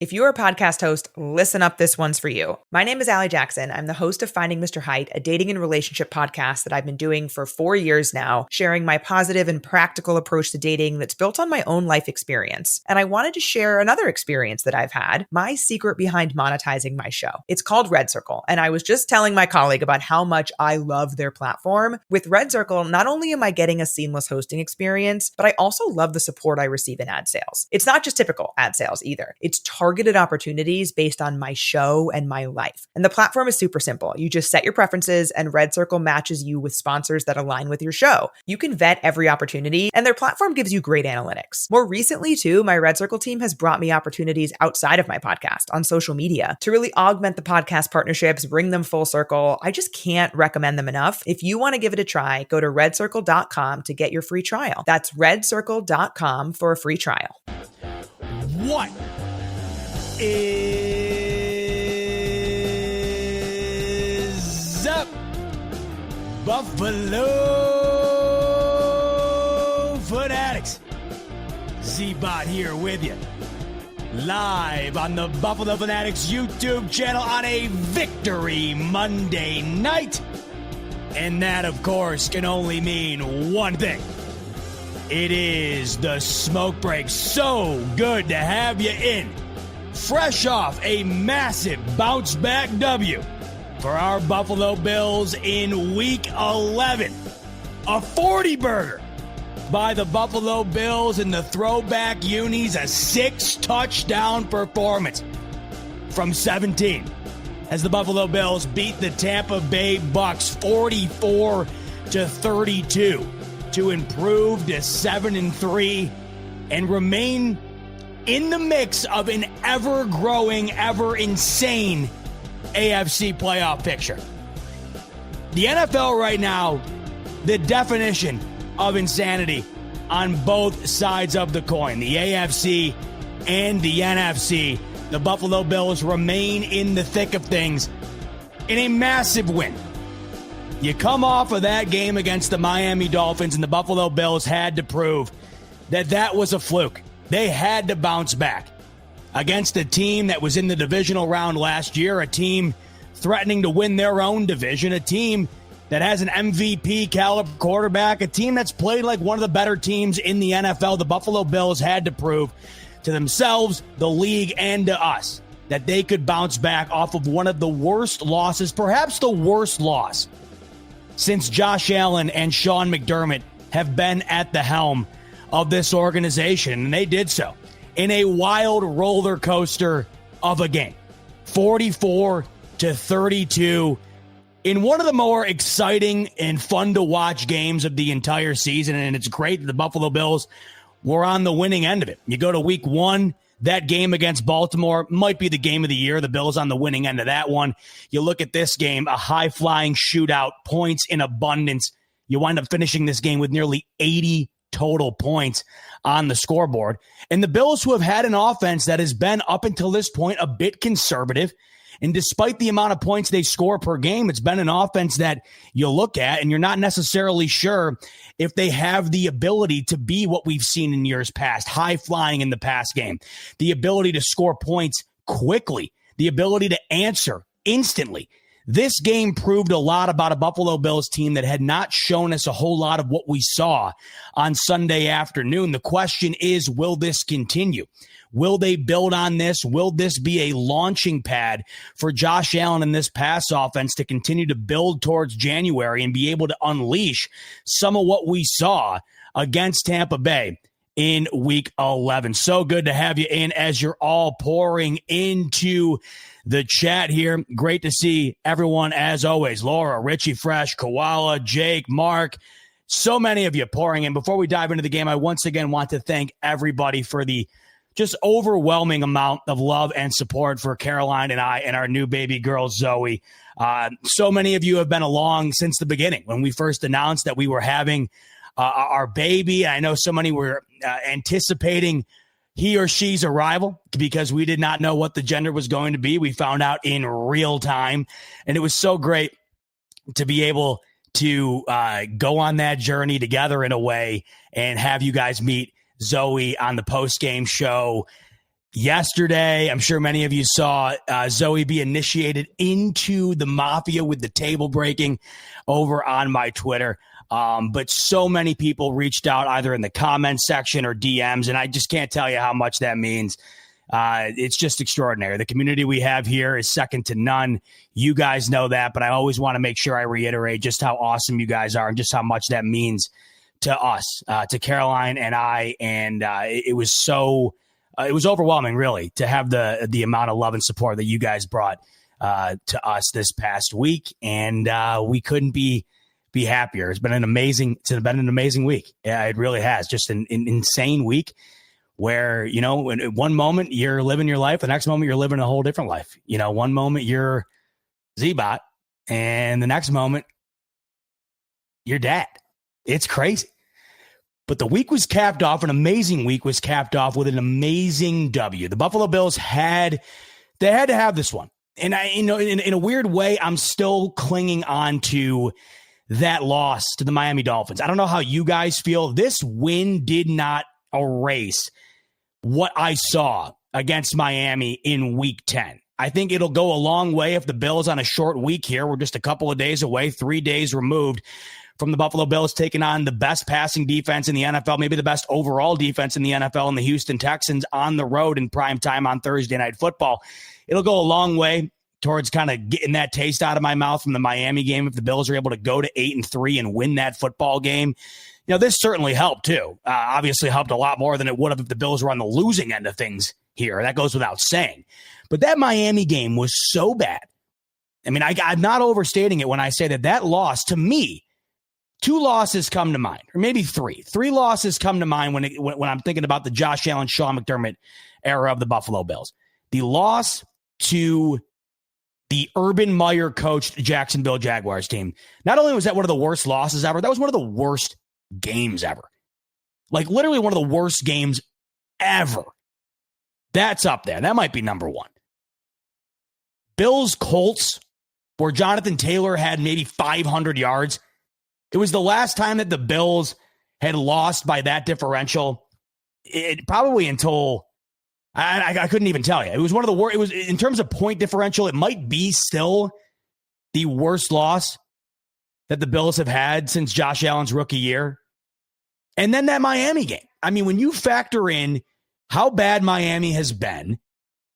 If you're a podcast host, listen up, this one's for you. My name is Allie Jackson. I'm the host of Finding Mr. Height, a dating and relationship podcast that I've been doing for 4 years now, sharing my positive and practical approach to dating that's built on my own life experience. And I wanted to share another experience that I've had, my secret behind monetizing my show. It's called Red Circle, and I was just telling my colleague about how much I love their platform. With Red Circle, not only am I getting a seamless hosting experience, but I also love the support I receive in ad sales. It's not just typical ad sales either. It's targeted opportunities based on my show and my life. And the platform is super simple. You just set your preferences and Red Circle matches you with sponsors that align with your show. You can vet every opportunity and their platform gives you great analytics. More recently too, my Red Circle team has brought me opportunities outside of my podcast on social media to really augment the podcast partnerships, bring them full circle. I just can't recommend them enough. If you want to give it a try, go to redcircle.com to get your free trial. That's redcircle.com for a free trial. What is up, Buffalo fanatics? Z-Bot here with you, live on the Buffalo Fanatics YouTube channel on a Victory Monday night. And that, of course, can only mean one thing. It is the smoke break. So good to have you in. Fresh off a massive bounce-back W for our Buffalo Bills in Week 11. A 40-burger by the Buffalo Bills in the throwback unis, a 6-touchdown performance from 17 as the Buffalo Bills beat the Tampa Bay Bucs 44-32 to improve to 7-3 and remain in the mix of an ever-growing, ever-insane AFC playoff picture. The NFL right now, the definition of insanity on both sides of the coin, the AFC and the NFC. The Buffalo Bills remain in the thick of things in a massive win. You come off of that game against the Miami Dolphins, and the Buffalo Bills had to prove that that was a fluke. They had to bounce back against a team that was in the divisional round last year, a team threatening to win their own division, a team that has an MVP caliber quarterback, a team that's played like one of the better teams in the NFL. The Buffalo Bills had to prove to themselves, the league, and to us that they could bounce back off of one of the worst losses, perhaps the worst loss, since Josh Allen and Sean McDermott have been at the helm of this organization, and they did so in a wild roller coaster of a game. 44-32 in one of the more exciting and fun to watch games of the entire season, and it's great that the Buffalo Bills were on the winning end of it. You go to week 1, that game against Baltimore might be the game of the year. The Bills on the winning end of that one. You look at this game, a high-flying shootout, points in abundance. You wind up finishing this game with nearly 80 total points on the scoreboard. And the Bills, who have had an offense that has been, up until this point, a bit conservative, and despite the amount of points they score per game, it's been an offense that you look at and you're not necessarily sure if they have the ability to be what we've seen in years past, high-flying in the past game, the ability to score points quickly, the ability to answer instantly. This game proved a lot about a Buffalo Bills team that had not shown us a whole lot of what we saw on Sunday afternoon. The question is, will this continue? Will they build on this? Will this be a launching pad for Josh Allen and this pass offense to continue to build towards January and be able to unleash some of what we saw against Tampa Bay in Week 11? So good to have you in as you're all pouring into the chat here. Great to see everyone as always. Laura, Richie Fresh, Koala, Jake, Mark, so many of you pouring in. Before we dive into the game, I once again want to thank everybody for the just overwhelming amount of love and support for Caroline and I and our new baby girl, Zoe. So many of you have been along since the beginning when we first announced that we were having our baby. I know so many were anticipating he or she's arrival because we did not know what the gender was going to be. We found out in real time, and it was so great to be able to go on that journey together in a way and have you guys meet Zoe on the post-game show. yesterday. I'm sure many of you saw Zoe be initiated into the mafia with the table breaking over on my Twitter. But so many people reached out either in the comments section or DMs, and I just can't tell you how much that means. It's just extraordinary. The community we have here is second to none. You guys know that, but I always want to make sure I reiterate just how awesome you guys are and just how much that means to us, to Caroline and I. And it was so, it was overwhelming, really, to have the amount of love and support that you guys brought to us this past week. And we couldn't be happier. It's been an amazing week. Yeah, it really has. Just an insane week. Where, in one moment you're living your life, the next moment you're living a whole different life. One moment you're Z-Bot, and the next moment you're dad. It's crazy. But the week was capped off, an amazing week was capped off with an amazing W. The Buffalo Bills had to have this one. And in a weird way, I'm still clinging on to that loss to the Miami Dolphins. I don't know how you guys feel. This win did not erase what I saw against Miami in week 10. I think it'll go a long way if the Bills on a short week here. We're just a couple of days away, 3 days removed from the Buffalo Bills taking on the best passing defense in the NFL, maybe the best overall defense in the NFL, and the Houston Texans on the road in prime time on Thursday Night Football. It'll go a long way towards kind of getting that taste out of my mouth from the Miami game if the Bills are able to go to 8-3 and win that football game. This certainly helped, too. Obviously helped a lot more than it would have if the Bills were on the losing end of things here. That goes without saying. But that Miami game was so bad. I mean, I'm not overstating it when I say that loss, to me, 2 losses come to mind, or maybe 3. 3 losses come to mind when I'm thinking about the Josh Allen, Sean McDermott era of the Buffalo Bills. The loss to the Urban Meyer coached Jacksonville Jaguars team. Not only was that one of the worst losses ever, that was one of the worst games ever. Like literally one of the worst games ever. That's up there. That might be number 1. Bills Colts, where Jonathan Taylor had maybe 500 yards. It was the last time that the Bills had lost by that differential. It probably until I couldn't even tell you. It was one of the worst. It was in terms of point differential. It might be still the worst loss that the Bills have had since Josh Allen's rookie year. And then that Miami game. I mean, when you factor in how bad Miami has been,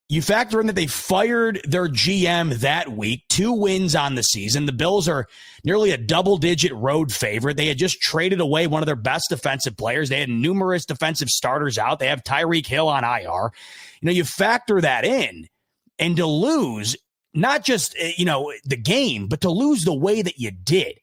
you factor in that they fired their GM that week, 2 wins on the season. The Bills are nearly a double-digit road favorite. They had just traded away one of their best defensive players. They had numerous defensive starters out. They have Tyreek Hill on IR. You factor that in, and to lose, not just, the game, but to lose the way that you did.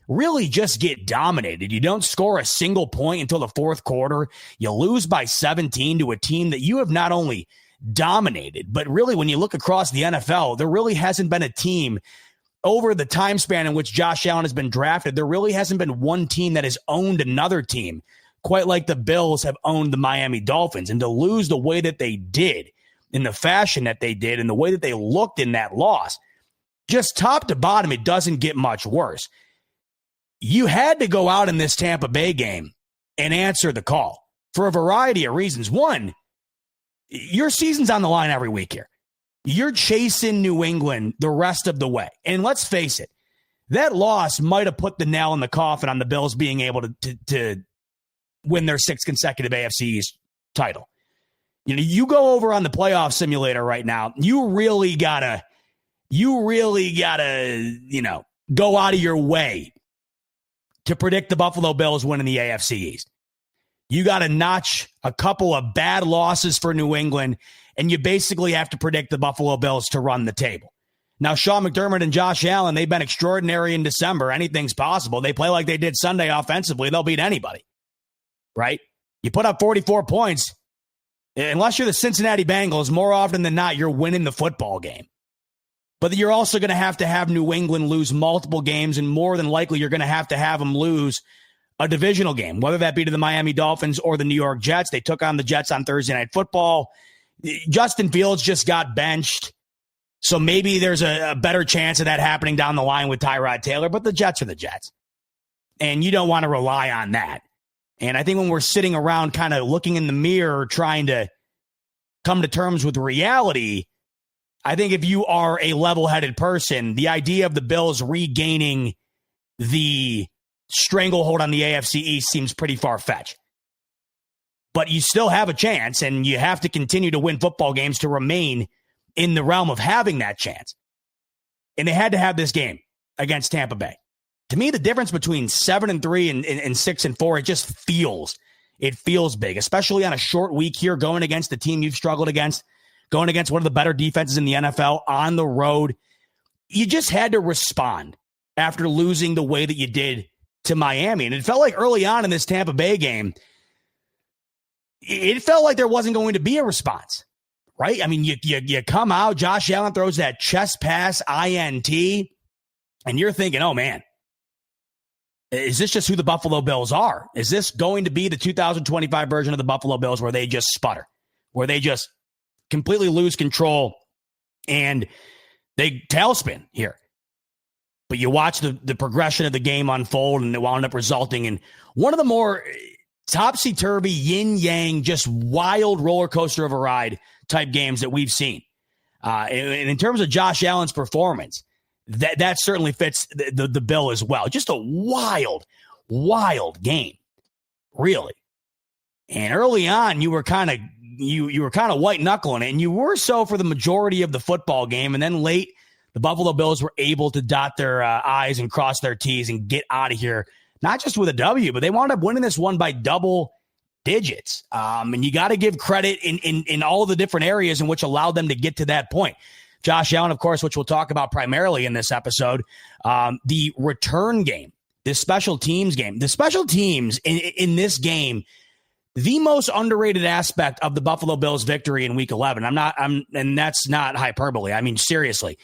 Really just get dominated. You don't score a single point until the fourth quarter. You lose by 17 to a team that you have not only dominated, but really when you look across the NFL, there really hasn't been a team over the time span in which Josh Allen has been drafted. There really hasn't been one team that has owned another team quite like the Bills have owned the Miami Dolphins. And to lose the way that they did, in the fashion that they did, and the way that they looked in that loss, just top to bottom, it doesn't get much worse. You had to go out in this Tampa Bay game and answer the call for a variety of reasons. One, your season's on the line every week here. You're chasing New England the rest of the way. And let's face it, that loss might have put the nail in the coffin on the Bills being able to win their 6th consecutive AFC East title. You go over on the playoff simulator right now. You really gotta, go out of your way to predict the Buffalo Bills winning the AFC East. You got to notch a couple of bad losses for New England, and you basically have to predict the Buffalo Bills to run the table. Now, Sean McDermott and Josh Allen, they've been extraordinary in December. Anything's possible. They play like they did Sunday offensively. They'll beat anybody, right? You put up 44 points. Unless you're the Cincinnati Bengals, more often than not, you're winning the football game. But you're also going to have New England lose multiple games, and more than likely you're going to have them lose a divisional game, whether that be to the Miami Dolphins or the New York Jets. They took on the Jets on Thursday Night Football. Justin Fields just got benched, so maybe there's a better chance of that happening down the line with Tyrod Taylor, but the Jets are the Jets, and you don't want to rely on that. And I think when we're sitting around kind of looking in the mirror trying to come to terms with reality, I think if you are a level-headed person, the idea of the Bills regaining the stranglehold on the AFC East seems pretty far-fetched. But you still have a chance, and you have to continue to win football games to remain in the realm of having that chance. And they had to have this game against Tampa Bay. To me, the difference between 7-3 and 6-4, it feels big, especially on a short week here, going against the team you've struggled against, going against one of the better defenses in the NFL on the road. You just had to respond after losing the way that you did to Miami. And it felt like early on in this Tampa Bay game, it felt like there wasn't going to be a response, right? I mean, you come out, Josh Allen throws that chest pass, INT, and you're thinking, oh, man, is this just who the Buffalo Bills are? Is this going to be the 2025 version of the Buffalo Bills where they just sputter, where they just completely lose control and they tailspin here? But you watch the progression of the game unfold, and it wound up resulting in one of the more topsy-turvy, yin-yang, just wild roller coaster of a ride type games that we've seen. And in terms of Josh Allen's performance, that certainly fits the bill as well. Just a wild, wild game, really. And early on, you were kind of white knuckling it, and you were so for the majority of the football game. And then late, the Buffalo Bills were able to dot their I's and cross their T's and get out of here, not just with a W, but they wound up winning this one by double digits. And you got to give credit in all of the different areas in which allowed them to get to that point. Josh Allen, of course, which we'll talk about primarily in this episode, the return game, the special teams game. The special teams in this game, the most underrated aspect of the Buffalo Bills victory in Week 11. And that's not hyperbole. I mean, seriously,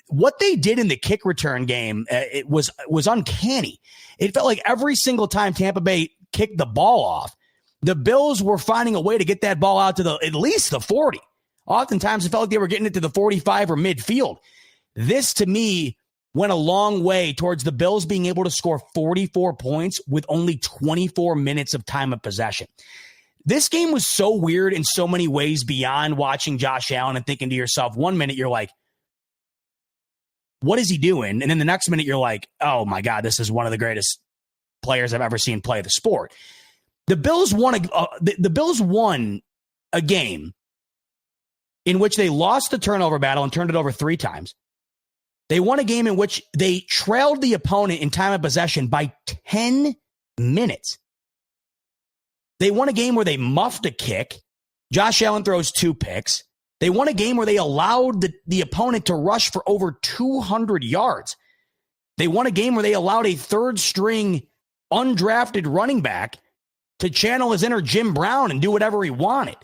what they did in the kick return game, it was uncanny. It felt like every single time Tampa Bay kicked the ball off, the Bills were finding a way to get that ball out to at least the 40. Oftentimes, it felt like they were getting it to the 45 or midfield. This, to me, went a long way towards the Bills being able to score 44 points with only 24 minutes of time of possession. This game was so weird in so many ways beyond watching Josh Allen and thinking to yourself, one minute you're like, what is he doing? And then the next minute you're like, oh my God, this is one of the greatest players I've ever seen play the sport. The Bills won a game in which they lost the turnover battle and turned it over 3 times. They won a game in which they trailed the opponent in time of possession by 10 minutes. They won a game where they muffed a kick. Josh Allen throws 2 picks. They won a game where they allowed the opponent to rush for over 200 yards. They won a game where they allowed a third-string undrafted running back to channel his inner Jim Brown and do whatever he wanted.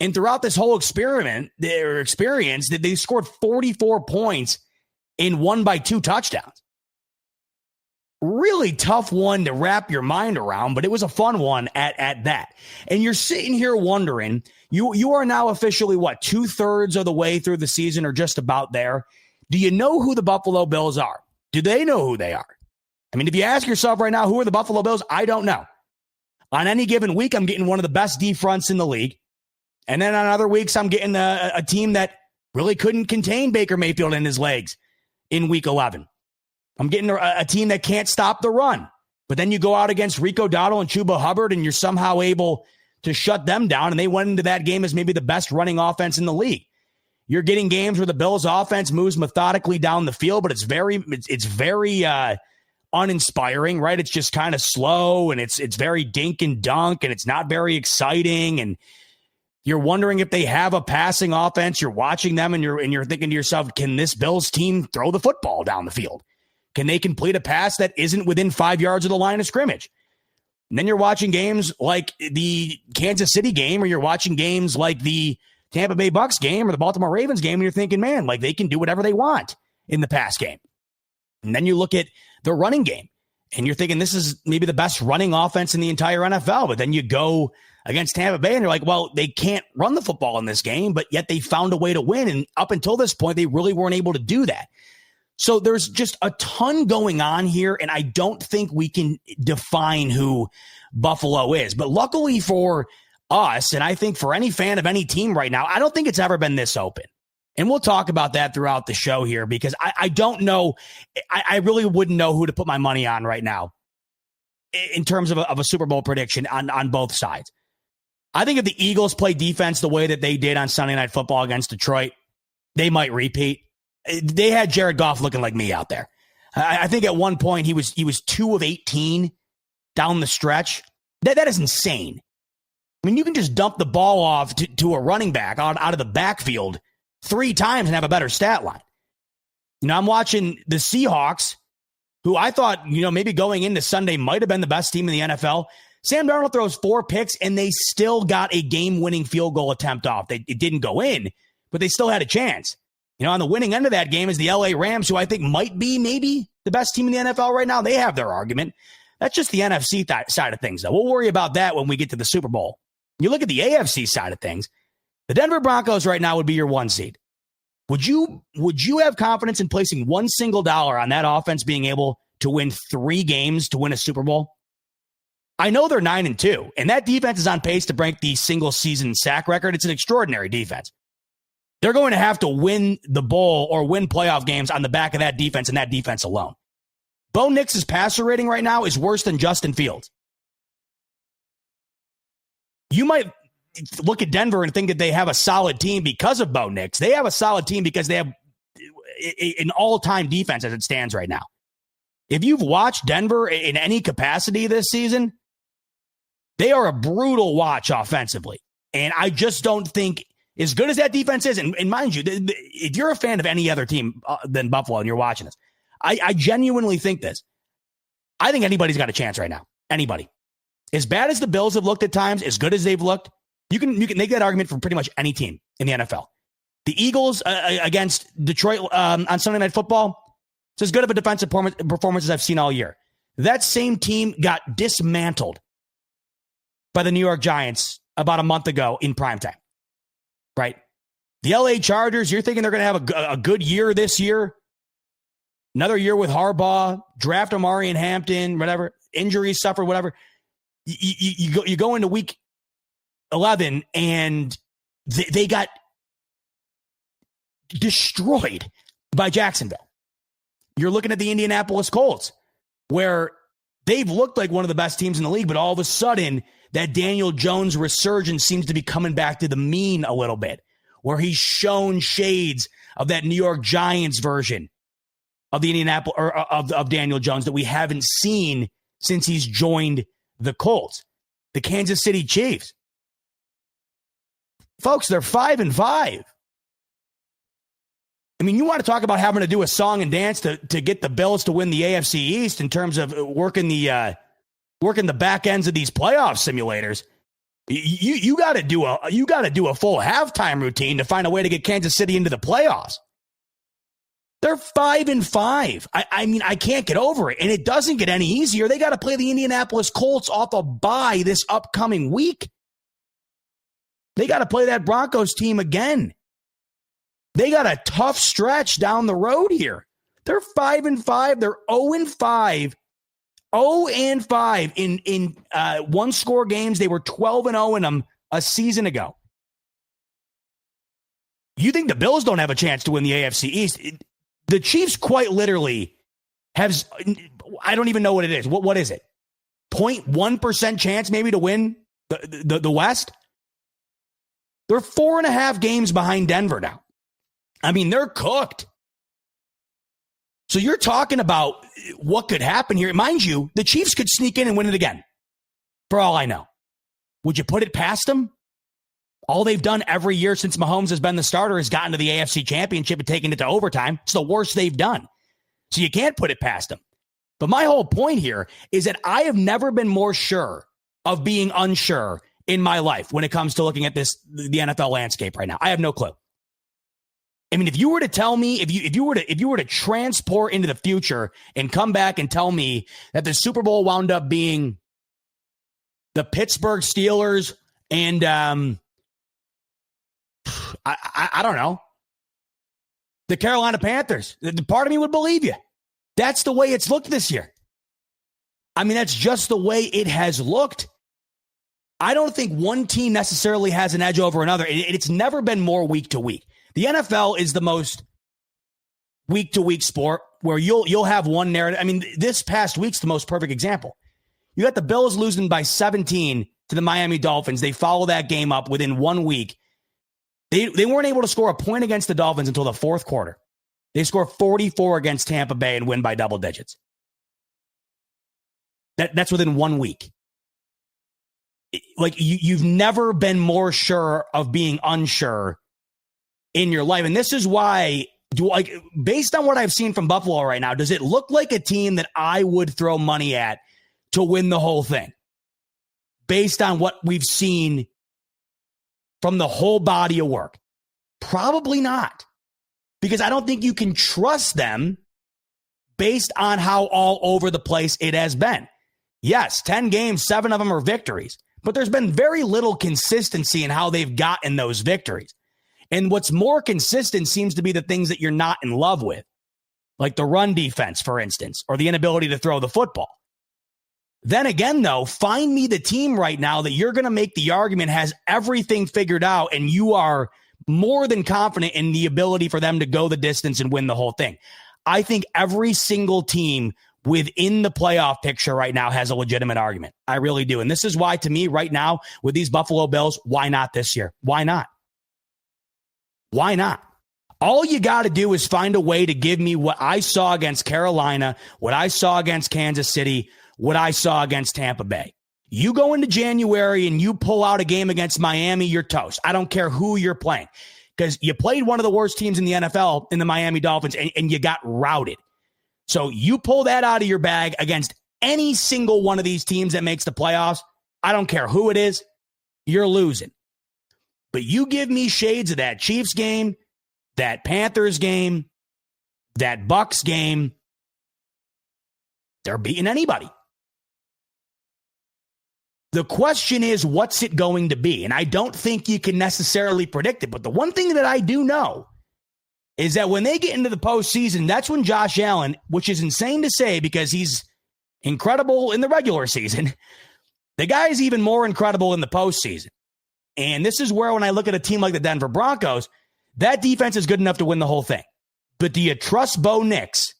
And throughout this whole experience, they scored 44 points and won by 2 touchdowns. Really tough one to wrap your mind around, but it was a fun one at that. And you're sitting here wondering, you are now officially, 2/3 of the way through the season or just about there. Do you know who the Buffalo Bills are? Do they know who they are? I mean, if you ask yourself right now, who are the Buffalo Bills? I don't know. On any given week, I'm getting one of the best D fronts in the league. And then on other weeks, I'm getting a team that really couldn't contain Baker Mayfield and his legs in Week 11. I'm getting a team that can't stop the run. But then you go out against Rico Dowdle and Chuba Hubbard, and you're somehow able to shut them down. And they went into that game as maybe the best running offense in the league. You're getting games where the Bills' offense moves methodically down the field, but it's very uninspiring, right? It's just kind of slow, and it's very dink and dunk, and it's not very exciting. And you're wondering if they have a passing offense. You're watching them, and you're thinking to yourself, can this Bills team throw the football down the field? Can they complete a pass that isn't within 5 yards of the line of scrimmage? And then you're watching games like the Kansas City game, or you're watching games like the Tampa Bay Bucks game or the Baltimore Ravens game, and you're thinking, man, like they can do whatever they want in the pass game. And then you look at the running game, and you're thinking this is maybe the best running offense in the entire NFL. But then you go against Tampa Bay, and you're like, well, they can't run the football in this game, but yet they found a way to win. And up until this point, they really weren't able to do that. So there's just a ton going on here, and I don't think we can define who Buffalo is. But luckily for us, and I think for any fan of any team right now, I don't think it's ever been this open. And we'll talk about that throughout the show here because I don't know. I really wouldn't know who to put my money on right now in terms of a Super Bowl prediction on both sides. I think if the Eagles play defense the way that they did on Sunday Night Football against Detroit, they might repeat. They had Jared Goff looking like me out there. I think at one point he was 2 of 18 down the stretch. That is insane. I mean, you can just dump the ball off to a running back out of the backfield 3 times and have a better stat line. I'm watching the Seahawks, who I thought, maybe going into Sunday might have been the best team in the NFL. Sam Darnold throws 4 picks, and they still got a game-winning field goal attempt off. It didn't go in, but they still had a chance. On the winning end of that game is the LA Rams, who I think might be maybe the best team in the NFL right now. They have their argument. That's just the NFC side of things, though. We'll worry about that when we get to the Super Bowl. You look at the AFC side of things, the Denver Broncos right now would be your 1 seed. Would you have confidence in placing one single dollar on that offense being able to win 3 games to win a Super Bowl? I know they're 9-2, and that defense is on pace to break the single season sack record. It's an extraordinary defense. They're going to have to win the bowl or win playoff games on the back of that defense and that defense alone. Bo Nix's passer rating right now is worse than Justin Fields. You might look at Denver and think that they have a solid team because of Bo Nix. They have a solid team because they have an all-time defense as it stands right now. If you've watched Denver in any capacity this season, they are a brutal watch offensively. And I just don't think, as good as that defense is, and mind you, if you're a fan of any other team than Buffalo and you're watching this, I genuinely think this. I think anybody's got a chance right now. Anybody. As bad as the Bills have looked at times, as good as they've looked, you can make that argument for pretty much any team in the NFL. The Eagles against Detroit on Sunday Night Football, it's as good of a defensive performance as I've seen all year. That same team got dismantled by the New York Giants about a month ago in primetime. Right? The LA Chargers, you're thinking they're going to have a good year this year? Another year with Harbaugh, draft Amari and Hampton, whatever, injuries suffered, whatever. You go into week 11 and they got destroyed by Jacksonville. You're looking at the Indianapolis Colts, where they've looked like one of the best teams in the league, but all of a sudden that Daniel Jones resurgence seems to be coming back to the mean a little bit, where he's shown shades of that New York Giants version of the Indianapolis or of Daniel Jones that we haven't seen since he's joined the Colts. The Kansas City Chiefs. Folks, they're 5-5. I mean, you want to talk about having to do a song and dance to get the Bills to win the AFC East in terms of working the back ends of these playoff simulators. You got to do a full halftime routine to find a way to get Kansas City into the playoffs. They're 5-5. I mean, I can't get over it, and it doesn't get any easier. They got to play the Indianapolis Colts off a bye this upcoming week. They got to play that Broncos team again. They got a tough stretch down the road here. They're 5-5. They're 0-5. 0-5 in one-score games. They were 12-0 in them a season ago. You think the Bills don't have a chance to win the AFC East? The Chiefs quite literally have, I don't even know what it is. What is it? 0.1% chance maybe to win the West? They're 4.5 games behind Denver now. I mean, they're cooked. So you're talking about what could happen here. Mind you, the Chiefs could sneak in and win it again, for all I know. Would you put it past them? All they've done every year since Mahomes has been the starter is gotten to the AFC Championship and taken it to overtime. It's the worst they've done. So you can't put it past them. But my whole point here is that I have never been more sure of being unsure in my life when it comes to looking at the NFL landscape right now. I have no clue. I mean, if you were to tell me, if you were to transport into the future and come back and tell me that the Super Bowl wound up being the Pittsburgh Steelers and I don't know, the Carolina Panthers, the part of me would believe you. That's the way it's looked this year. I mean, that's just the way it has looked. I don't think one team necessarily has an edge over another. It's never been more week to week. The NFL is the most week to week sport where you'll have one narrative. I mean, this past week's the most perfect example. You got the Bills losing by 17 to the Miami Dolphins. They follow that game up within 1 week. They weren't able to score a point against the Dolphins until the fourth quarter. They score 44 against Tampa Bay and win by double digits. That's within 1 week. Like, you've never been more sure of being unsure in your life. And this is why, based on what I've seen from Buffalo right now, does it look like a team that I would throw money at to win the whole thing? Based on what we've seen from the whole body of work? Probably not. Because I don't think you can trust them based on how all over the place it has been. Yes, 10 games, 7 of them are victories. But there's been very little consistency in how they've gotten those victories. And what's more consistent seems to be the things that you're not in love with. Like the run defense, for instance, or the inability to throw the football. Then again, though, find me the team right now that you're going to make the argument has everything figured out and you are more than confident in the ability for them to go the distance and win the whole thing. I think every single team within the playoff picture right now has a legitimate argument. I really do. And this is why, to me, right now, with these Buffalo Bills, why not this year? Why not? Why not? All you got to do is find a way to give me what I saw against Carolina, what I saw against Kansas City, what I saw against Tampa Bay. You go into January and you pull out a game against Miami, you're toast. I don't care who you're playing, because you played one of the worst teams in the NFL in the Miami Dolphins and you got routed. So you pull that out of your bag against any single one of these teams that makes the playoffs. I don't care who it is. You're losing. But you give me shades of that Chiefs game, that Panthers game, that Bucks game. They're beating anybody. The question is, what's it going to be? And I don't think you can necessarily predict it. But the one thing that I do know is that when they get into the postseason, that's when Josh Allen, which is insane to say because he's incredible in the regular season, the guy is even more incredible in the postseason. And this is where, when I look at a team like the Denver Broncos, that defense is good enough to win the whole thing. But do you trust Bo Nix,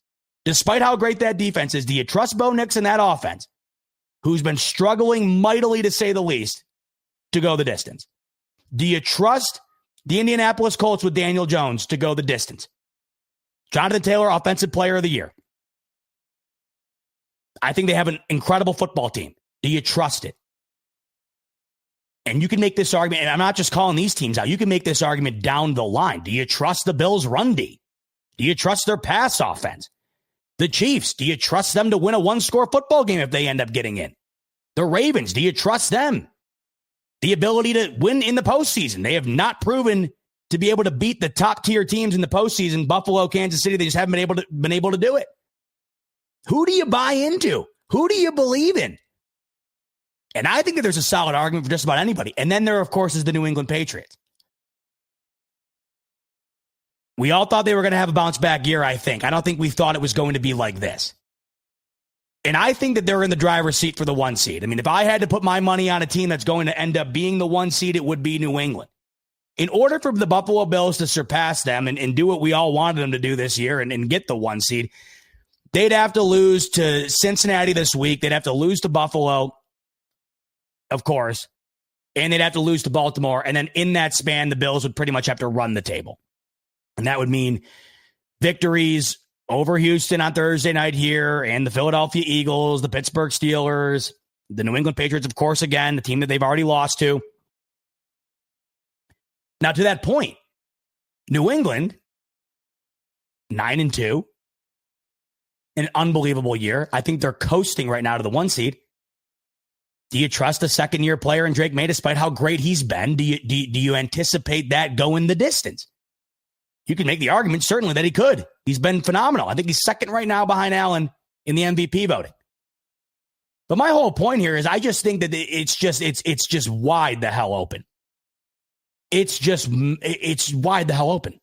despite how great that defense is? Do you trust Bo Nix in that offense, who's been struggling mightily, to say the least, to go the distance? Do you trust the Indianapolis Colts with Daniel Jones to go the distance? Jonathan Taylor, Offensive Player of the Year. I think they have an incredible football team. Do you trust it? And you can make this argument, and I'm not just calling these teams out. You can make this argument down the line. Do you trust the Bills' run D? Do you trust their pass offense? The Chiefs, do you trust them to win a one-score football game if they end up getting in? The Ravens, do you trust them? The ability to win in the postseason. They have not proven to be able to beat the top-tier teams in the postseason. Buffalo, Kansas City, they just haven't been able to do it. Who do you buy into? Who do you believe in? And I think that there's a solid argument for just about anybody. And then there, of course, is the New England Patriots. We all thought they were going to have a bounce-back year, I think. I don't think we thought it was going to be like this. And I think that they're in the driver's seat for the 1 seed. I mean, if I had to put my money on a team that's going to end up being the 1 seed, it would be New England. In order for the Buffalo Bills to surpass them and do what we all wanted them to do this year and get the 1 seed, they'd have to lose to Cincinnati this week. They'd have to lose to Buffalo, of course, and they'd have to lose to Baltimore. And then in that span, the Bills would pretty much have to run the table. And that would mean victories over Houston on Thursday night here, and the Philadelphia Eagles, the Pittsburgh Steelers, the New England Patriots, of course, again, the team that they've already lost to. Now, to that point, New England, 9-2, an unbelievable year. I think they're coasting right now to the 1 seed. Do you trust a second-year player in Drake May, despite how great he's been? Do you anticipate that going the distance? You can make the argument, certainly, that he could. He's been phenomenal. I think he's second right now behind Allen in the MVP voting. But my whole point here is I just think that it's just wide the hell open. It's wide the hell open.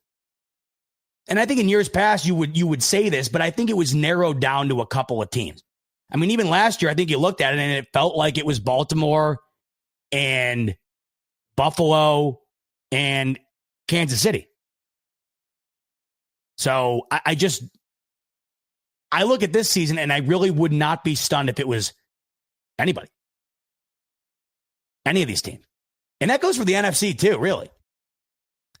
And I think in years past you would say this, but I think it was narrowed down to a couple of teams. I mean, even last year, I think you looked at it and it felt like it was Baltimore and Buffalo and Kansas City. So I look at this season and I really would not be stunned if it was anybody. Any of these teams. And that goes for the NFC too, really.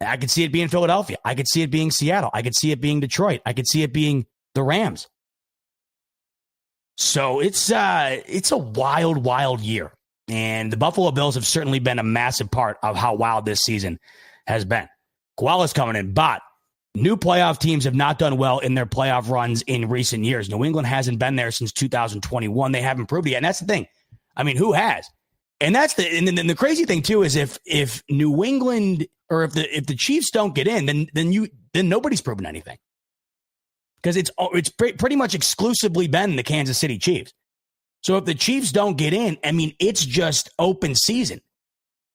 I could see it being Philadelphia. I could see it being Seattle. I could see it being Detroit. I could see it being the Rams. So it's a wild, wild year. And the Buffalo Bills have certainly been a massive part of how wild this season has been. Koala's coming in, but new playoff teams have not done well in their playoff runs in recent years. New England hasn't been there since 2021. They haven't proved it yet. And that's the thing. I mean, who has? And that's the crazy thing too is if New England or if the Chiefs don't get in, then nobody's proven anything, because it's pretty much exclusively been the Kansas City Chiefs. So if the Chiefs don't get in, I mean, it's just open season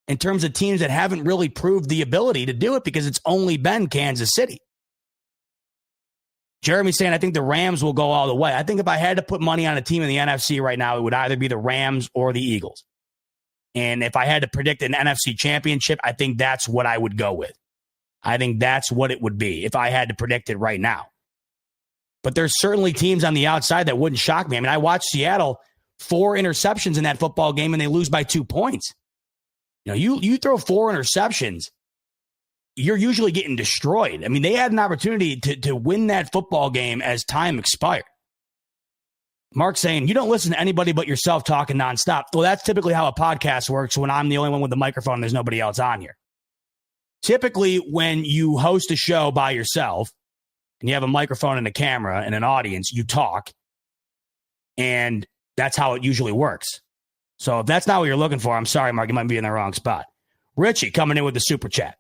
in terms of teams that haven't really proved the ability to do it, because it's only been Kansas City. Jeremy's saying, I think the Rams will go all the way. I think if I had to put money on a team in the NFC right now, it would either be the Rams or the Eagles. And if I had to predict an NFC championship, I think that's what I would go with. I think that's what it would be if I had to predict it right now. But there's certainly teams on the outside that wouldn't shock me. I mean, I watched Seattle, 4 interceptions in that football game, and they lose by 2 points. You know, you throw 4 interceptions, you're usually getting destroyed. I mean, they had an opportunity to win that football game as time expired. Mark saying, you don't listen to anybody but yourself talking nonstop. Well, that's typically how a podcast works when I'm the only one with the microphone and there's nobody else on here. Typically, when you host a show by yourself and you have a microphone and a camera and an audience, you talk. And that's how it usually works. So if that's not what you're looking for, I'm sorry, Mark, you might be in the wrong spot. Richie coming in with the super chat.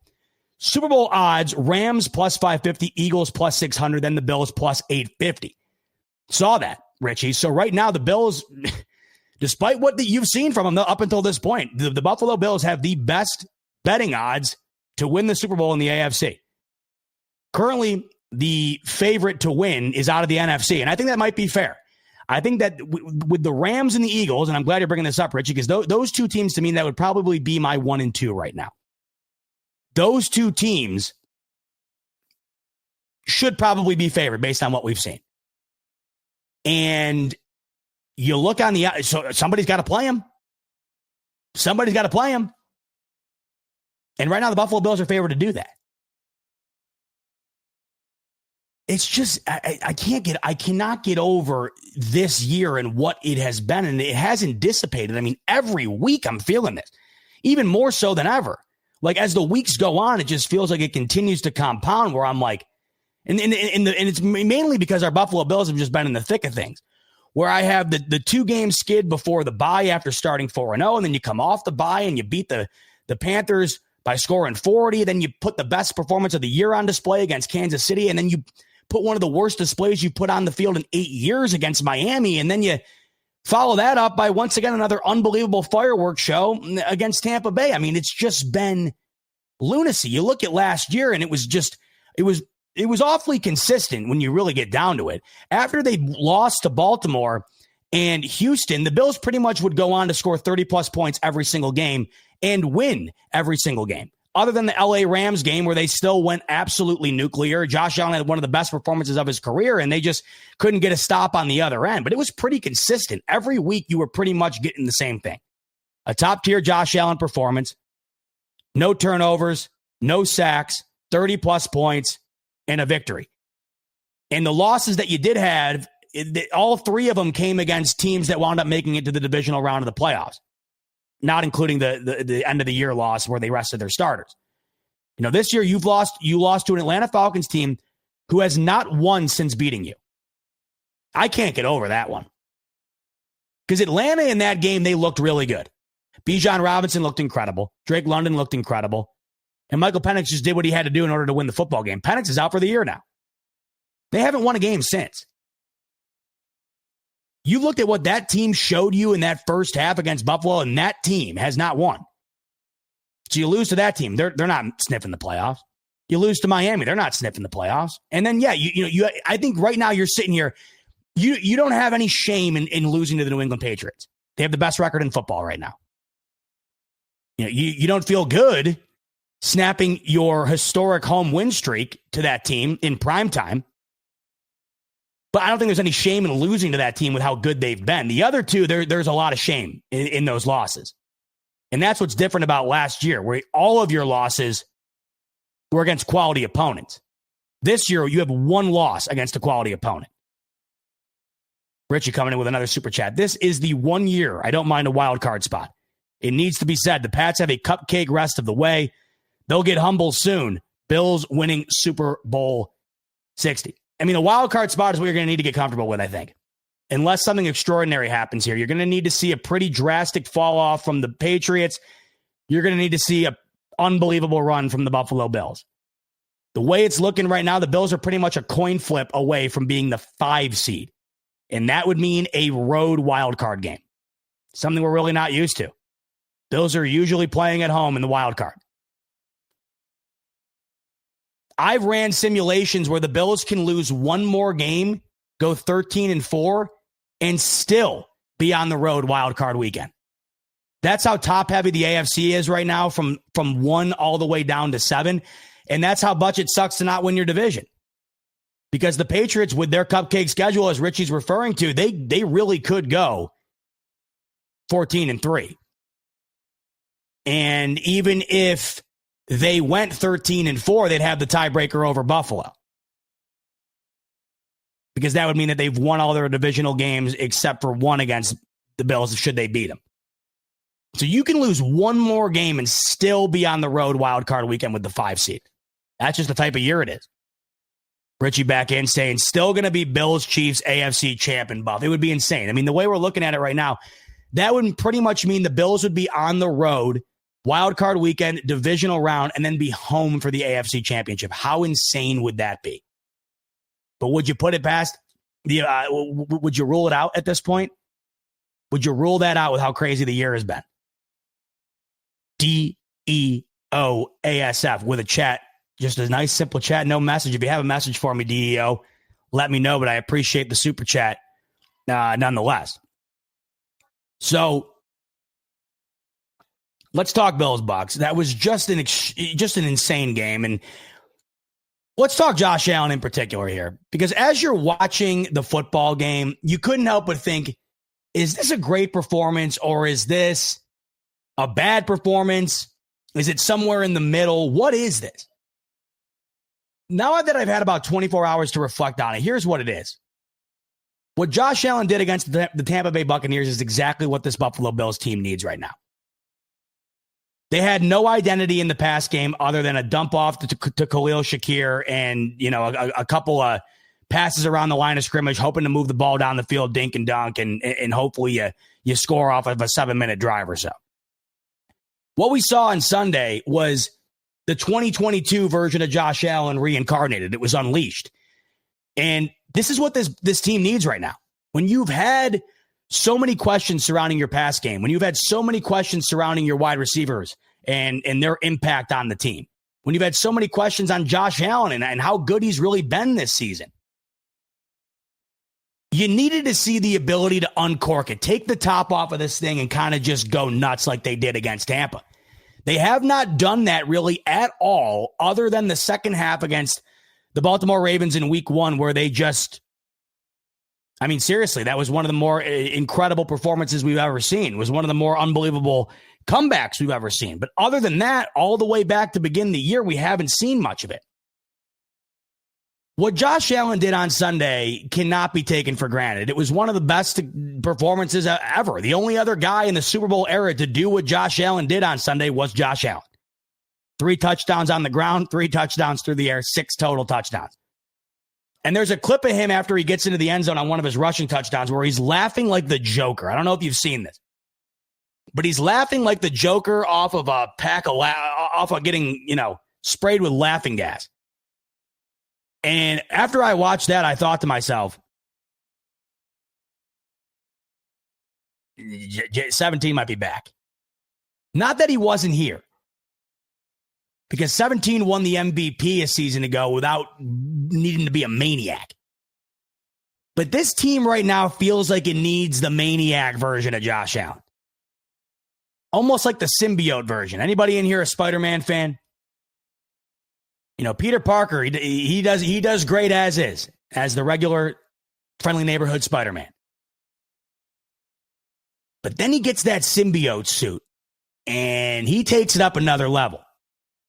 Super Bowl odds, Rams plus 550, Eagles plus 600, then the Bills plus 850. Saw that, Richie. So right now, the Bills, despite what you've seen from them up until this point, the Buffalo Bills have the best betting odds to win the Super Bowl in the AFC. Currently, the favorite to win is out of the NFC, and I think that might be fair. I think that with the Rams and the Eagles, and I'm glad you're bringing this up, Richie, because those two teams, to me, that would probably be my 1 and 2 right now. Those two teams should probably be favored based on what we've seen. And you look on the – so somebody's got to play them. Somebody's got to play them. And right now the Buffalo Bills are favored to do that. It's just I cannot get over this year and what it has been, and it hasn't dissipated. I mean, every week I'm feeling this, even more so than ever. Like as the weeks go on, it just feels like it continues to compound. Where I'm like, and it's mainly because our Buffalo Bills have just been in the thick of things. Where I have the 2-game skid before the bye after starting 4-0, and then you come off the bye and you beat the Panthers by scoring 40. Then you put the best performance of the year on display against Kansas City, and then you put one of the worst displays you put on the field in 8 years against Miami. And then you follow that up by, once again, another unbelievable fireworks show against Tampa Bay. I mean, it's just been lunacy. You look at last year and it was awfully consistent when you really get down to it. After they lost to Baltimore and Houston, the Bills pretty much would go on to score 30-plus points every single game and win every single game. Other than the LA Rams game where they still went absolutely nuclear. Josh Allen had one of the best performances of his career, and they just couldn't get a stop on the other end. But it was pretty consistent. Every week you were pretty much getting the same thing. A top-tier Josh Allen performance, no turnovers, no sacks, 30-plus points, and a victory. And the losses that you did have, all 3 of them came against teams that wound up making it to the divisional round of the playoffs. Not including the end of the year loss where they rested their starters. You know, this year you lost to an Atlanta Falcons team who has not won since beating you. I can't get over that one. Because Atlanta in that game, they looked really good. Bijan Robinson looked incredible. Drake London looked incredible. And Michael Penix just did what he had to do in order to win the football game. Penix is out for the year now. They haven't won a game since. You looked at what that team showed you in that first half against Buffalo, and that team has not won. So you lose to that team. They're not sniffing the playoffs. You lose to Miami. They're not sniffing the playoffs. And then, yeah, I think right now you're sitting here. You don't have any shame in losing to the New England Patriots. They have the best record in football right now. You don't feel good snapping your historic home win streak to that team in prime time. But I don't think there's any shame in losing to that team with how good they've been. The other two, there's a lot of shame in those losses. And that's what's different about last year, where all of your losses were against quality opponents. This year, you have one loss against a quality opponent. Richie coming in with another super chat. This is the 1 year I don't mind a wild card spot. It needs to be said, the Pats have a cupcake rest of the way. They'll get humble soon. Bills winning Super Bowl 60. I mean, a wild card spot is what you're going to need to get comfortable with, I think. Unless something extraordinary happens here, you're going to need to see a pretty drastic fall off from the Patriots. You're going to need to see an unbelievable run from the Buffalo Bills. The way it's looking right now, the Bills are pretty much a coin flip away from being the 5 seed. And that would mean a road wild card game. Something we're really not used to. Bills are usually playing at home in the wild card. I've ran simulations where the Bills can lose one more game, go 13-4, and still be on the road wild card weekend. That's how top heavy the AFC is right now, from 1 all the way down to 7. And that's how much it sucks to not win your division. Because the Patriots, with their cupcake schedule, as Richie's referring to, they really could go 14-3. And even if they went 13-4, they'd have the tiebreaker over Buffalo. Because that would mean that they've won all their divisional games except for one against the Bills, should they beat them. So you can lose one more game and still be on the road wild card weekend with the 5 seed. That's just the type of year it is. Richie back in saying, still going to be Bills, Chiefs, AFC champ and buff. It would be insane. I mean, the way we're looking at it right now, that would pretty much mean the Bills would be on the road wild card weekend, divisional round, and then be home for the AFC championship. How insane would that be? But would you put it past would you rule it out at this point? Would you rule that out with how crazy the year has been? DEOASF with a chat. Just a nice, simple chat, no message. If you have a message for me, DEO, let me know, but I appreciate the super chat nonetheless. So let's talk Bills Bucks. That was just an insane game. And let's talk Josh Allen in particular here, because as you're watching the football game, you couldn't help but think, is this a great performance or is this a bad performance? Is it somewhere in the middle? What is this? Now that I've had about 24 hours to reflect on it, here's what it is. What Josh Allen did against the Tampa Bay Buccaneers is exactly what this Buffalo Bills team needs right now. They had no identity in the pass game other than a dump off to Khalil Shakir and, a couple of passes around the line of scrimmage, hoping to move the ball down the field, dink and dunk, and hopefully you score off of a 7-minute drive or so. What we saw on Sunday was the 2022 version of Josh Allen reincarnated. It was unleashed. And this is what this team needs right now. When you've had so many questions surrounding your pass game, when you've had so many questions surrounding your wide receivers and their impact on the team, when you've had so many questions on Josh Allen and how good he's really been this season, you needed to see the ability to uncork it, take the top off of this thing and kind of just go nuts like they did against Tampa. They have not done that really at all, other than the second half against the Baltimore Ravens in week 1, where they just, seriously, that was one of the more incredible performances we've ever seen. It was one of the more unbelievable comebacks we've ever seen. But other than that, all the way back to begin the year, we haven't seen much of it. What Josh Allen did on Sunday cannot be taken for granted. It was one of the best performances ever. The only other guy in the Super Bowl era to do what Josh Allen did on Sunday was Josh Allen. 3 touchdowns on the ground, 3 touchdowns through the air, 6 total touchdowns. And there's a clip of him after he gets into the end zone on one of his rushing touchdowns where he's laughing like the Joker. I don't know if you've seen this, but he's laughing like the Joker off of a pack of off of getting, sprayed with laughing gas. And after I watched that, I thought to myself, 17 might be back. Not that he wasn't here, because 17 won the MVP a season ago without needing to be a maniac. But this team right now feels like it needs the maniac version of Josh Allen. almost like the symbiote version. Anybody in here a Spider-Man fan? You know, Peter Parker, he does great as is, as the regular friendly neighborhood Spider-Man. But then he gets that symbiote suit, and he takes it up another level.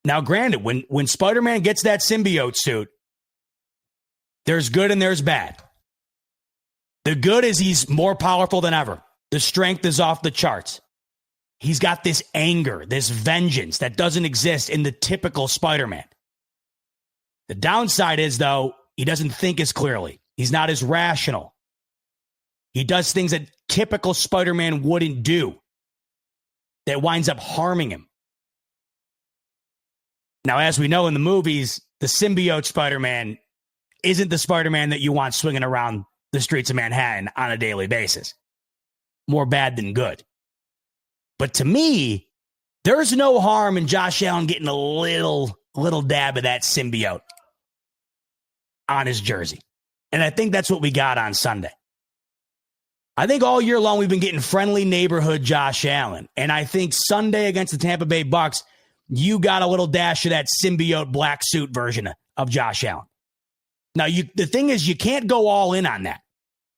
Now, granted, when Spider-Man gets that symbiote suit, there's good and there's bad. The good is he's more powerful than ever. The strength is off the charts. He's got this anger, this vengeance that doesn't exist in the typical Spider-Man. The downside is, though, he doesn't think as clearly. He's not as rational. He does things that typical Spider-Man wouldn't do that winds up harming him. Now, as we know in the movies, the symbiote Spider-Man isn't the Spider-Man that you want swinging around the streets of Manhattan on a daily basis. More bad than good. But to me, there's no harm in Josh Allen getting a little dab of that symbiote on his jersey. And I think that's what we got on Sunday. I think all year long we've been getting friendly neighborhood Josh Allen. And I think Sunday against the Tampa Bay Bucs, you got a little dash of that symbiote black suit version of Josh Allen. Now, the thing is, you can't go all in on that.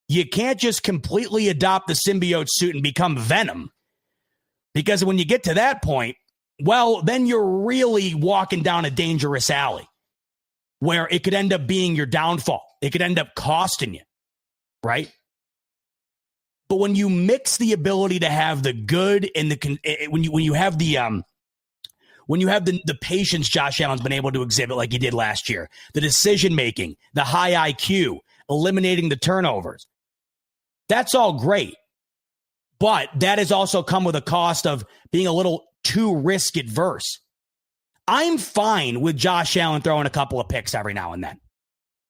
You can't just completely adopt the symbiote suit and become Venom. Because when you get to that point, well, then you're really walking down a dangerous alley where it could end up being your downfall. It could end up costing you, right? But when you mix the ability to have the good and when you have the patience Josh Allen's been able to exhibit like he did last year, the decision making, the high IQ, eliminating the turnovers, that's all great. But that has also come with a cost of being a little too risk adverse. I'm fine with Josh Allen throwing a couple of picks every now and then.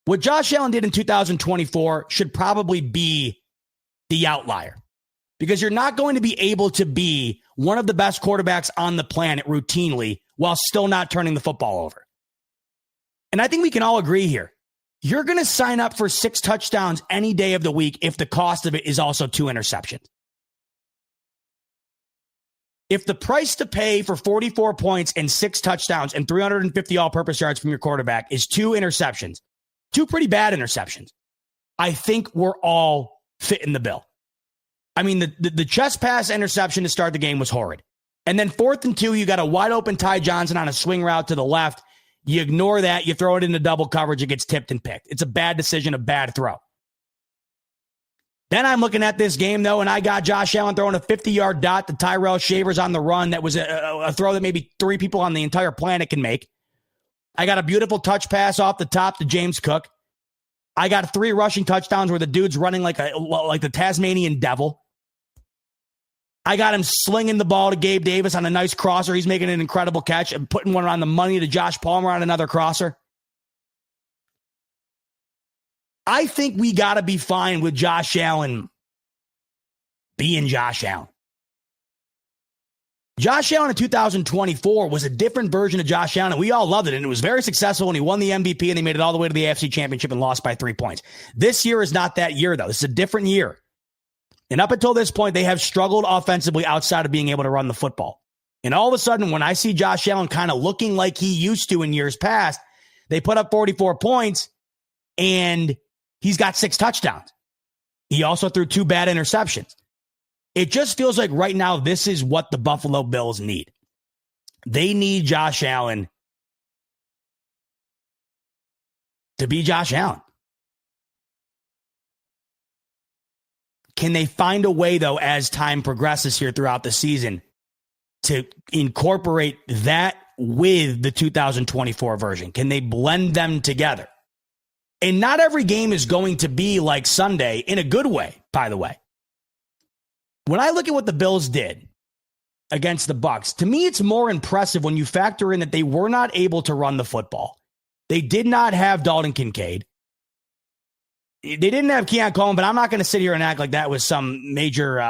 What Josh Allen did in 2024 should probably be the outlier, because you're not going to be able to be one of the best quarterbacks on the planet routinely while still not turning the football over. And I think we can all agree here. You're going to sign up for 6 touchdowns any day of the week if the cost of it is also 2 interceptions. If the price to pay for 44 points and 6 touchdowns and 350 all-purpose yards from your quarterback is 2 interceptions, 2 pretty bad interceptions, I think we're all fitting the bill. I mean, the chest pass interception to start the game was horrid. And then 4th and 2, you got a wide open Ty Johnson on a swing route to the left. You ignore that. You throw it into double coverage. It gets tipped and picked. It's a bad decision, a bad throw. Then I'm looking at this game, though, and I got Josh Allen throwing a 50-yard dot to Tyrell Shavers on the run. That was a throw that maybe 3 people on the entire planet can make. I got a beautiful touch pass off the top to James Cook. I got 3 rushing touchdowns where the dude's running like the Tasmanian devil. I got him slinging the ball to Gabe Davis on a nice crosser. He's making an incredible catch and putting one on the money to Josh Palmer on another crosser. I think we got to be fine with Josh Allen being Josh Allen. Josh Allen in 2024 was a different version of Josh Allen, and we all loved it, and it was very successful when he won the MVP, and they made it all the way to the AFC Championship and lost by 3 points. This year is not that year, though. This is a different year. And up until this point, they have struggled offensively outside of being able to run the football. And all of a sudden, when I see Josh Allen kind of looking like he used to in years past, they put up 44 points, and he's got 6 touchdowns. He also threw 2 bad interceptions. It just feels like right now this is what the Buffalo Bills need. They need Josh Allen to be Josh Allen. Can they find a way, though, as time progresses here throughout the season to incorporate that with the 2024 version? Can they blend them together? And not every game is going to be like Sunday in a good way, by the way. When I look at what the Bills did against the Bucs, to me, it's more impressive when you factor in that they were not able to run the football. They did not have Dalton Kincaid. They didn't have Keon Coleman, but I'm not going to sit here and act like that was some major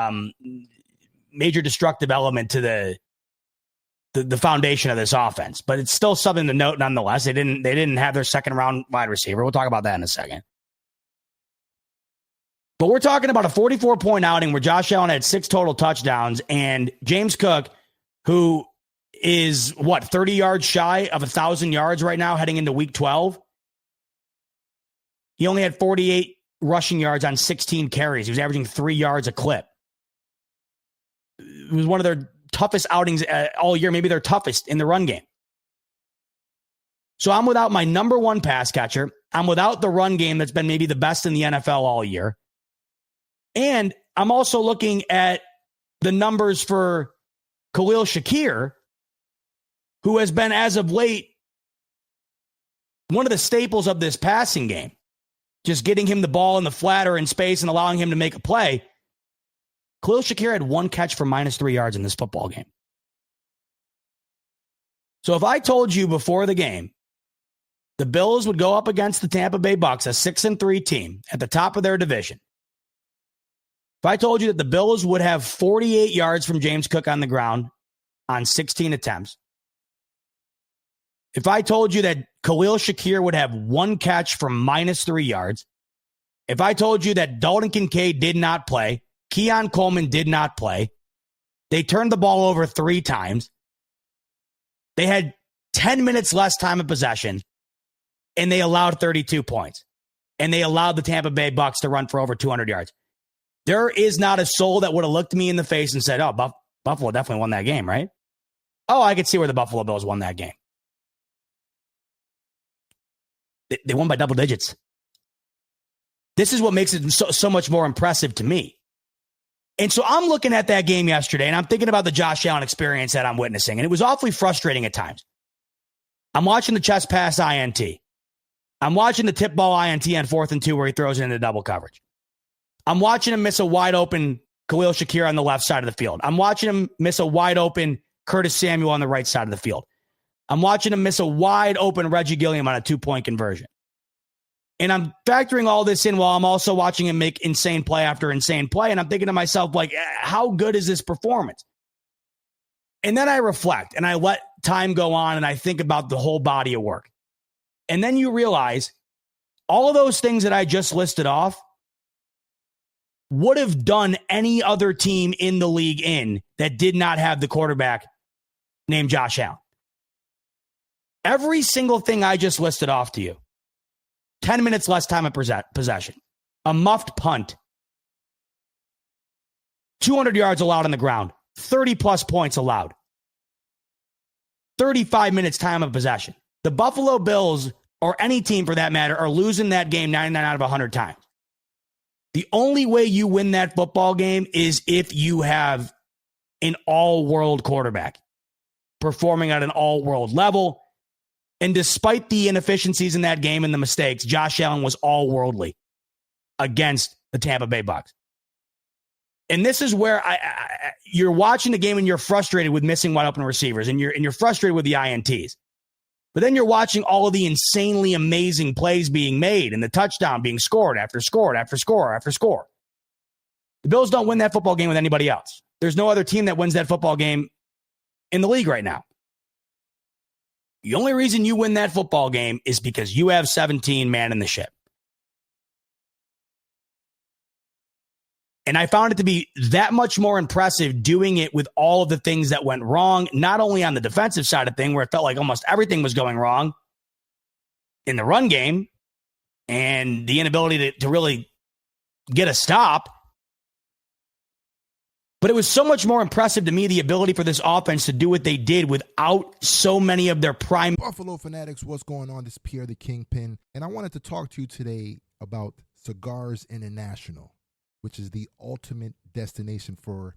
destructive element to the foundation of this offense. But it's still something to note nonetheless. They didn't have their second round wide receiver. We'll talk about that in a second. But we're talking about a 44-point outing where Josh Allen had 6 total touchdowns, and James Cook who is, 30 yards shy of 1,000 yards right now heading into week 12. He only had 48 rushing yards on 16 carries. He was averaging 3 yards a clip. It was one of their toughest outings all year, maybe their toughest in the run game. So I'm without my number one pass catcher. I'm without the run game that's been maybe the best in the NFL all year. And I'm also looking at the numbers for Khalil Shakir, who has been, as of late, one of the staples of this passing game. Just getting him the ball in the flat or in space and allowing him to make a play. Khalil Shakir had one catch for -3 yards in this football game. So if I told you before the game the Bills would go up against the Tampa Bay Bucs, a 6-3 team at the top of their division, if I told you that the Bills would have 48 yards from James Cook on the ground on 16 attempts, if I told you that Khalil Shakir would have one catch for -3 yards, if I told you that Dalton Kincaid did not play, Keon Coleman did not play, they turned the ball over 3 times, they had 10 minutes less time of possession, and they allowed 32 points, and they allowed the Tampa Bay Bucs to run for over 200 yards. There is not a soul that would have looked me in the face and said, oh, Buffalo definitely won that game, right? Oh, I could see where the Buffalo Bills won that game. They won by double digits. This is what makes it so much more impressive to me. And so I'm looking at that game yesterday, and I'm thinking about the Josh Allen experience that I'm witnessing, and it was awfully frustrating at times. I'm watching the chest pass INT. I'm watching the tip ball INT on 4th and 2 where he throws it into double coverage. I'm watching him miss a wide open Khalil Shakir on the left side of the field. I'm watching him miss a wide open Curtis Samuel on the right side of the field. I'm watching him miss a wide open Reggie Gilliam on a 2-point conversion. And I'm factoring all this in while I'm also watching him make insane play after insane play. And I'm thinking to myself, like, how good is this performance? And then I reflect and I let time go on and I think about the whole body of work. And then you realize all of those things that I just listed off would have done any other team in the league in that did not have the quarterback named Josh Allen. Every single thing I just listed off to you. 10 minutes less time of possession. A muffed punt. 200 yards allowed on the ground. 30-plus points allowed. 35 minutes time of possession. The Buffalo Bills, or any team for that matter, are losing that game 99 out of 100 times. The only way you win that football game is if you have an all-world quarterback performing at an all-world level. And despite the inefficiencies in that game and the mistakes, Josh Allen was all-worldly against the Tampa Bay Bucs. And this is where you're watching the game and you're frustrated with missing wide open receivers and you're frustrated with the INTs. But then you're watching all of the insanely amazing plays being made and the touchdown being scored after score after score after score. The Bills don't win that football game with anybody else. There's no other team that wins that football game in the league right now. The only reason you win that football game is because you have 17 man in the ship. And I found it to be that much more impressive doing it with all of the things that went wrong, not only on the defensive side of things where it felt like almost everything was going wrong in the run game and the inability to really get a stop. But it was so much more impressive to me, the ability for this offense to do what they did without so many of their prime. Buffalo Fanatics, what's going on? This is Pierre the Kingpin, and I wanted to talk to you today about Cigars International, which is the ultimate destination for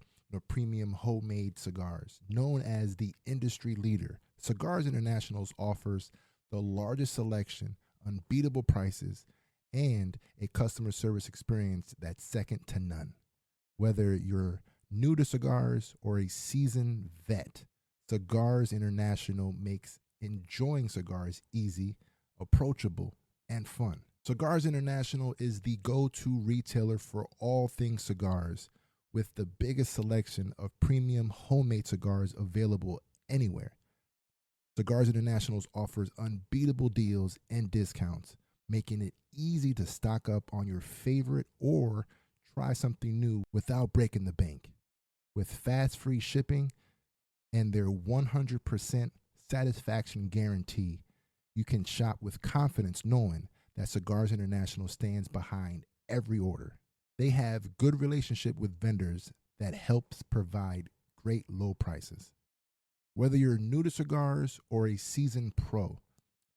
premium homemade cigars. Known as the industry leader, Cigars International offers the largest selection, unbeatable prices, and a customer service experience that's second to none. Whether you're new to cigars or a seasoned vet, Cigars International makes enjoying cigars easy, approachable, and fun. Cigars International is the go-to retailer for all things cigars, with the biggest selection of premium homemade cigars available anywhere. Cigars International offers unbeatable deals and discounts, making it easy to stock up on your favorite or try something new without breaking the bank. With fast free shipping, and their 100% satisfaction guarantee, you can shop with confidence knowing that Cigars International stands behind every order. They have good relationship with vendors that helps provide great low prices. Whether you're new to cigars or a seasoned pro,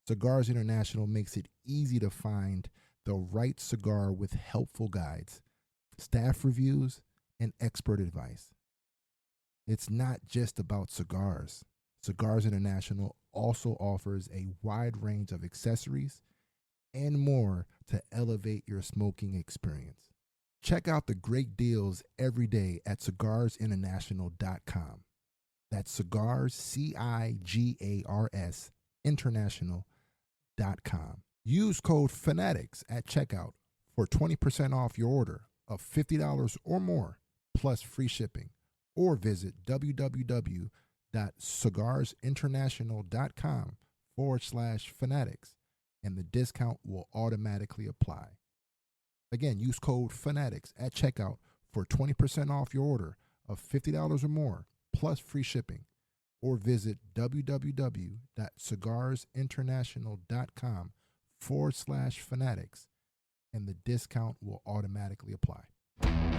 Cigars International makes it easy to find the right cigar with helpful guides, staff reviews, and expert advice. It's not just about cigars. Cigars International also offers a wide range of accessories and more to elevate your smoking experience. Check out the great deals every day at cigarsinternational.com. That's cigars, CIGARS, international.com. Use code FANATICS at checkout for 20% off your order of $50 or more, plus free shipping. Or visit www.cigarsinternational.com/fanatics, and the discount will automatically apply. Again, use code FANATICS at checkout for 20% off your order of $50 or more, plus free shipping. Or visit www.cigarsinternational.com/fanatics, and the discount will automatically apply.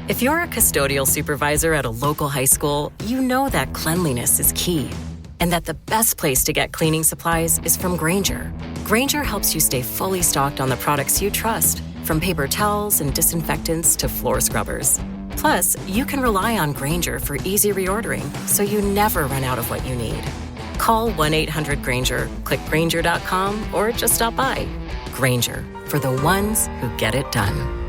If you're a custodial supervisor at a local high school, you know that cleanliness is key, and that the best place to get cleaning supplies is from Grainger. Grainger helps you stay fully stocked on the products you trust, from paper towels and disinfectants to floor scrubbers. Plus, you can rely on Grainger for easy reordering, so you never run out of what you need. Call 1-800-GRAINGER, click Grainger.com, or just stop by. Grainger, for the ones who get it done.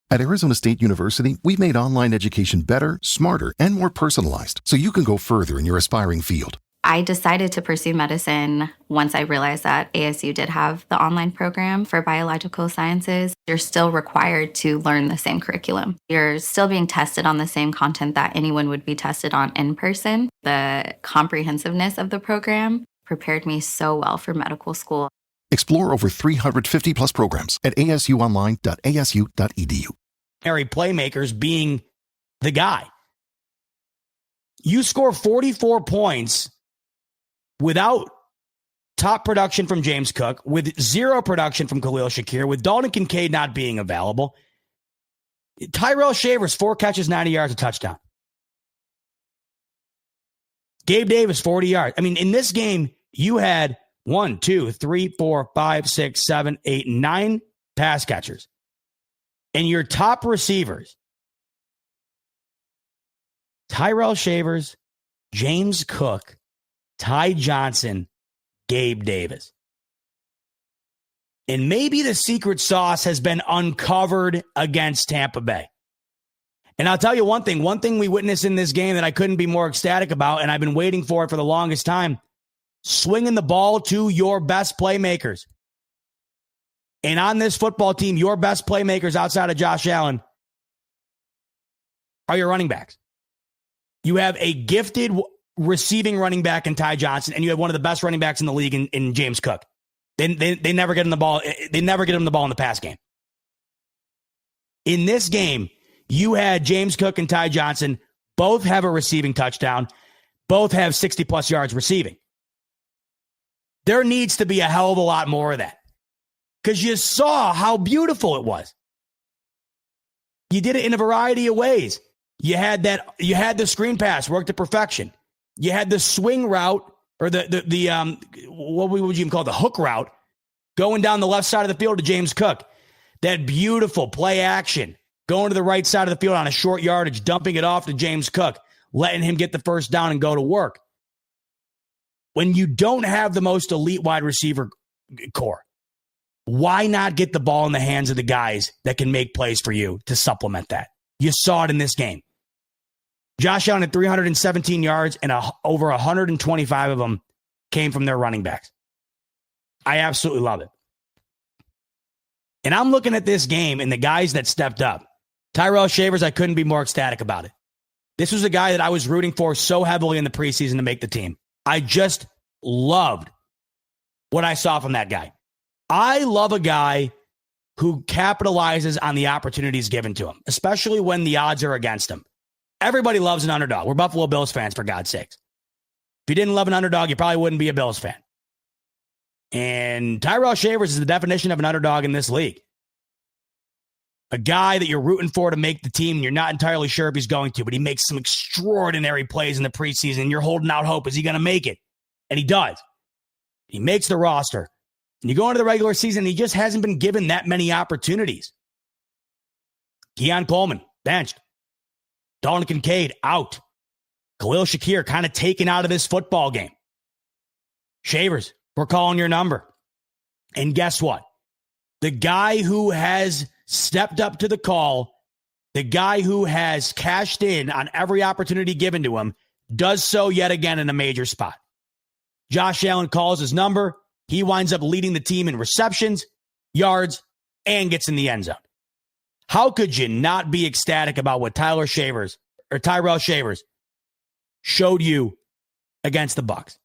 At Arizona State University, we've made online education better, smarter, and more personalized, so you can go further in your aspiring field. I decided to pursue medicine once I realized that ASU did have the online program for biological sciences. You're still required to learn the same curriculum. You're still being tested on the same content that anyone would be tested on in person. The comprehensiveness of the program prepared me so well for medical school. Explore over 350 plus programs at asuonline.asu.edu. Playmakers being the guy. You score 44 points without top production from James Cook, with zero production from Khalil Shakir, with Dalton Kincaid not being available. Tyrell Shavers, 4 catches, 90 yards, a touchdown. Gabe Davis, 40 yards. I mean, in this game, you had 1, 2, 3, 4, 5, 6, 7, 8, 9 pass catchers. And your top receivers, Tyrell Shavers, James Cook, Ty Johnson, Gabe Davis. And maybe the secret sauce has been uncovered against Tampa Bay. And I'll tell you one thing we witnessed in this game that I couldn't be more ecstatic about, and I've been waiting for it for the longest time, swinging the ball to your best playmakers. And on this football team, your best playmakers outside of Josh Allen are your running backs. You have a gifted receiving running back in Ty Johnson, and you have one of the best running backs in the league in James Cook. They never get him the ball. They never get him the ball in the pass game. In this game, you had James Cook and Ty Johnson both have a receiving touchdown, both have 60-plus yards receiving. There needs to be a hell of a lot more of that, because you saw how beautiful it was. You did it in a variety of ways. You had the screen pass work to perfection. You had the swing route, or the what would you even call it, the hook route, going down the left side of the field to James Cook. That beautiful play action, going to the right side of the field on a short yardage, dumping it off to James Cook, letting him get the first down and go to work. When you don't have the most elite wide receiver core, why not get the ball in the hands of the guys that can make plays for you to supplement that? You saw it in this game. Josh Allen had 317 yards, and over 125 of them came from their running backs. I absolutely love it. And I'm looking at this game and the guys that stepped up. Tyrell Shavers, I couldn't be more ecstatic about it. This was a guy that I was rooting for so heavily in the preseason to make the team. I just loved what I saw from that guy. I love a guy who capitalizes on the opportunities given to him, especially when the odds are against him. Everybody loves an underdog. We're Buffalo Bills fans, for God's sakes. If you didn't love an underdog, you probably wouldn't be a Bills fan. And Tyrell Shavers is the definition of an underdog in this league. A guy that you're rooting for to make the team, and you're not entirely sure if he's going to, but he makes some extraordinary plays in the preseason, and you're holding out hope. Is he going to make it? And he does. He makes the roster. And you go into the regular season, he just hasn't been given that many opportunities. Keon Coleman, benched. Dalton Kincaid, out. Khalil Shakir kind of taken out of this football game. Shavers, we're calling your number. And guess what? The guy who has stepped up to the call, the guy who has cashed in on every opportunity given to him, does so yet again in a major spot. Josh Allen calls his number. He winds up leading the team in receptions, yards, and gets in the end zone. How could you not be ecstatic about what Tyrell Shavers showed you against the Bucs?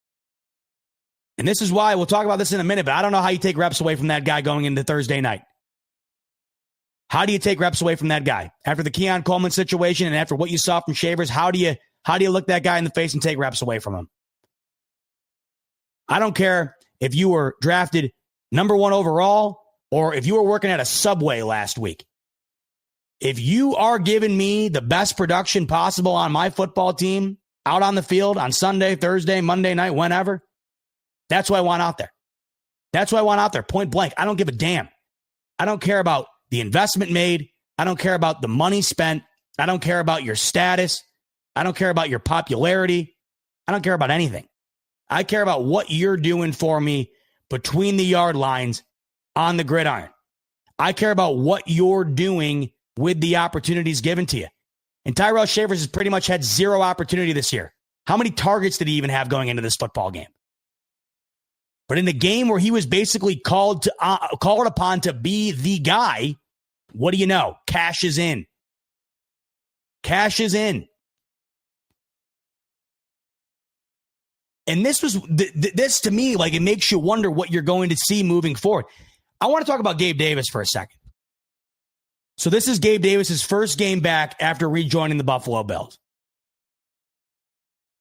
And this is why, we'll talk about this in a minute, but I don't know how you take reps away from that guy going into Thursday night. How do you take reps away from that guy? After the Keon Coleman situation and after what you saw from Shavers, how do you look that guy in the face and take reps away from him? I don't care if you were drafted number 1 overall or if you were working at a Subway last week. If you are giving me the best production possible on my football team out on the field on Sunday, Thursday, Monday night, whenever, that's what I want out there. That's what I want out there, point blank. I don't give a damn. I don't care about the investment made. I don't care about the money spent. I don't care about your status. I don't care about your popularity. I don't care about anything. I care about what you're doing for me between the yard lines on the gridiron. I care about what you're doing with the opportunities given to you. And Tyrell Shavers has pretty much had zero opportunity this year. How many targets did he even have going into this football game? But in a game where he was basically called upon to be the guy, what do you know? Cash is in. Cash is in. And this was this to me, like, it makes you wonder what you're going to see moving forward. I want to talk about Gabe Davis for a second. So this is Gabe Davis's first game back after rejoining the Buffalo Bills.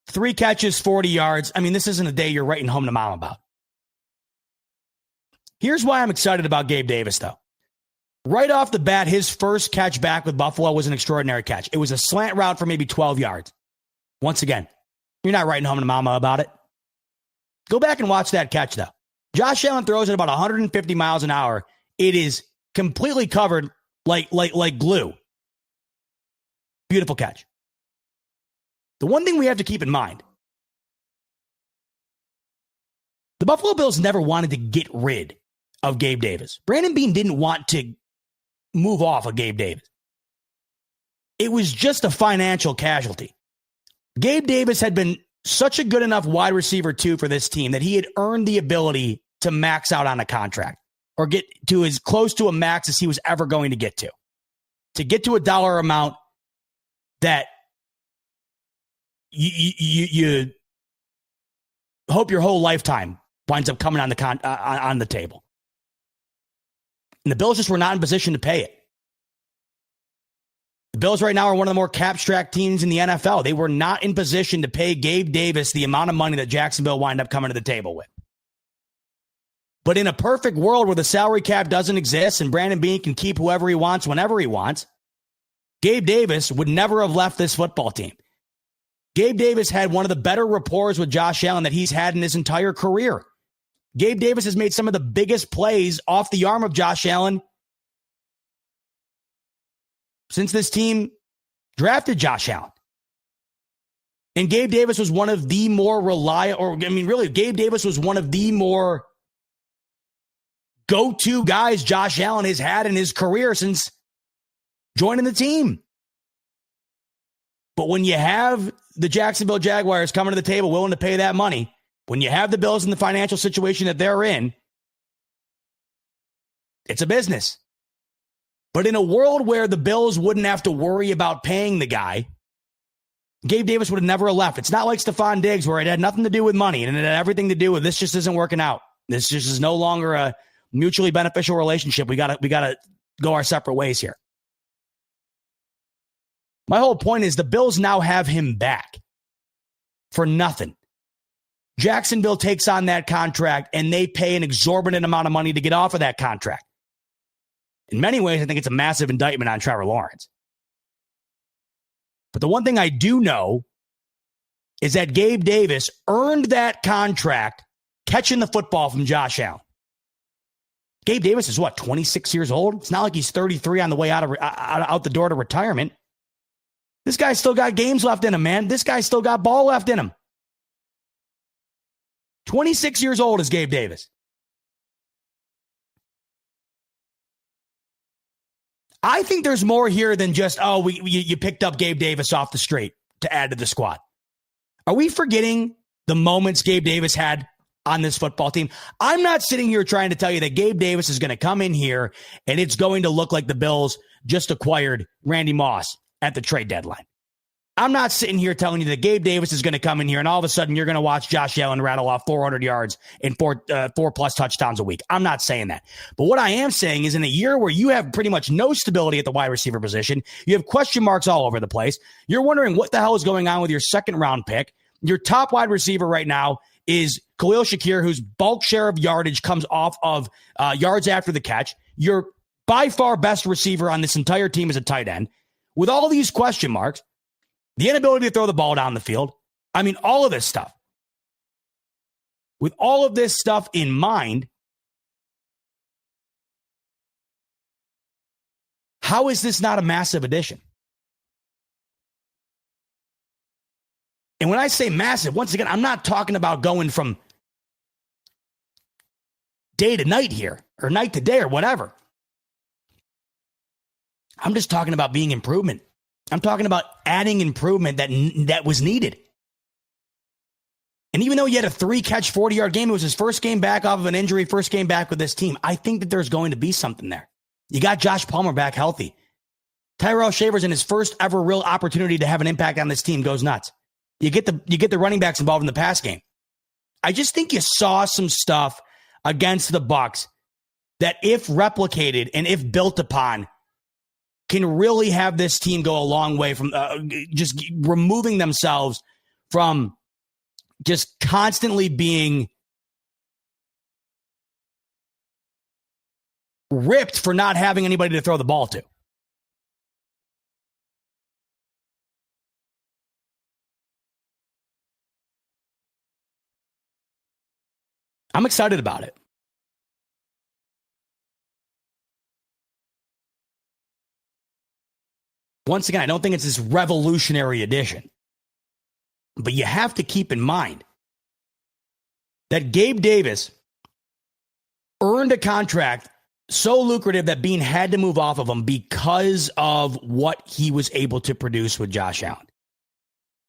3 catches, 40 yards. I mean, this isn't a day you're writing home to mom about. Here's why I'm excited about Gabe Davis, though. Right off the bat, his first catch back with Buffalo was an extraordinary catch. It was a slant route for maybe 12 yards. Once again, you're not writing home to mama about it. Go back and watch that catch, though. Josh Allen throws at about 150 miles an hour. It is completely covered like glue. Beautiful catch. The one thing we have to keep in mind, the Buffalo Bills never wanted to get rid of Gabe Davis. Brandon Beane didn't want to move off of Gabe Davis. It was just a financial casualty. Gabe Davis had been such a good enough wide receiver, too, for this team that he had earned the ability to max out on a contract or get to as close to a max as he was ever going to get to a dollar amount that you hope your whole lifetime winds up coming on the table. And the Bills just were not in position to pay it. The Bills right now are one of the more cap-strapped teams in the NFL. They were not in position to pay Gabe Davis the amount of money that Jacksonville wind up coming to the table with. But in a perfect world where the salary cap doesn't exist and Brandon Beane can keep whoever he wants whenever he wants, Gabe Davis would never have left this football team. Gabe Davis had one of the better rapports with Josh Allen that he's had in his entire career. Gabe Davis has made some of the biggest plays off the arm of Josh Allen since this team drafted Josh Allen. And Gabe Davis was one of the more Gabe Davis was one of the more go-to guys Josh Allen has had in his career since joining the team. But when you have the Jacksonville Jaguars coming to the table willing to pay that money, when you have the Bills in the financial situation that they're in, it's a business. But in a world where the Bills wouldn't have to worry about paying the guy, Gabe Davis would have never left. It's not like Stephon Diggs where it had nothing to do with money and it had everything to do with this just isn't working out. This just is no longer a mutually beneficial relationship. We gotta go our separate ways here. My whole point is the Bills now have him back for nothing. Jacksonville takes on that contract, and they pay an exorbitant amount of money to get off of that contract. In many ways, I think it's a massive indictment on Trevor Lawrence. But the one thing I do know is that Gabe Davis earned that contract catching the football from Josh Allen. Gabe Davis is 26 years old? It's not like he's 33 on the way out the door to retirement. This guy's still got games left in him, man. This guy's still got ball left in him. 26 years old is Gabe Davis. I think there's more here than just, you picked up Gabe Davis off the street to add to the squad. Are we forgetting the moments Gabe Davis had on this football team? I'm not sitting here trying to tell you that Gabe Davis is going to come in here and it's going to look like the Bills just acquired Randy Moss at the trade deadline. I'm not sitting here telling you that Gabe Davis is going to come in here and all of a sudden you're going to watch Josh Allen rattle off 400 yards and four plus touchdowns a week. I'm not saying that. But what I am saying is in a year where you have pretty much no stability at the wide receiver position, you have question marks all over the place. You're wondering what the hell is going on with your second round pick. Your top wide receiver right now is Khalil Shakir, whose bulk share of yardage comes off of yards after the catch. Your by far best receiver on this entire team is a tight end. With all these question marks, the inability to throw the ball down the field, all of this stuff. With all of this stuff in mind, how is this not a massive addition? And when I say massive, once again, I'm not talking about going from day to night here, or night to day, or whatever. I'm just talking about being improvement. I'm talking about adding improvement that was needed. And even though he had a 3-catch, 40-yard game, it was his first game back off of an injury, first game back with this team. I think that there's going to be something there. You got Josh Palmer back healthy. Tyrell Shavers in his first ever real opportunity to have an impact on this team goes nuts. You get the running backs involved in the pass game. I just think you saw some stuff against the Bucs that if replicated and if built upon can really have this team go a long way from just removing themselves from just constantly being ripped for not having anybody to throw the ball to. I'm excited about it. Once again, I don't think it's this revolutionary addition. But you have to keep in mind that Gabe Davis earned a contract so lucrative that Bean had to move off of him because of what he was able to produce with Josh Allen.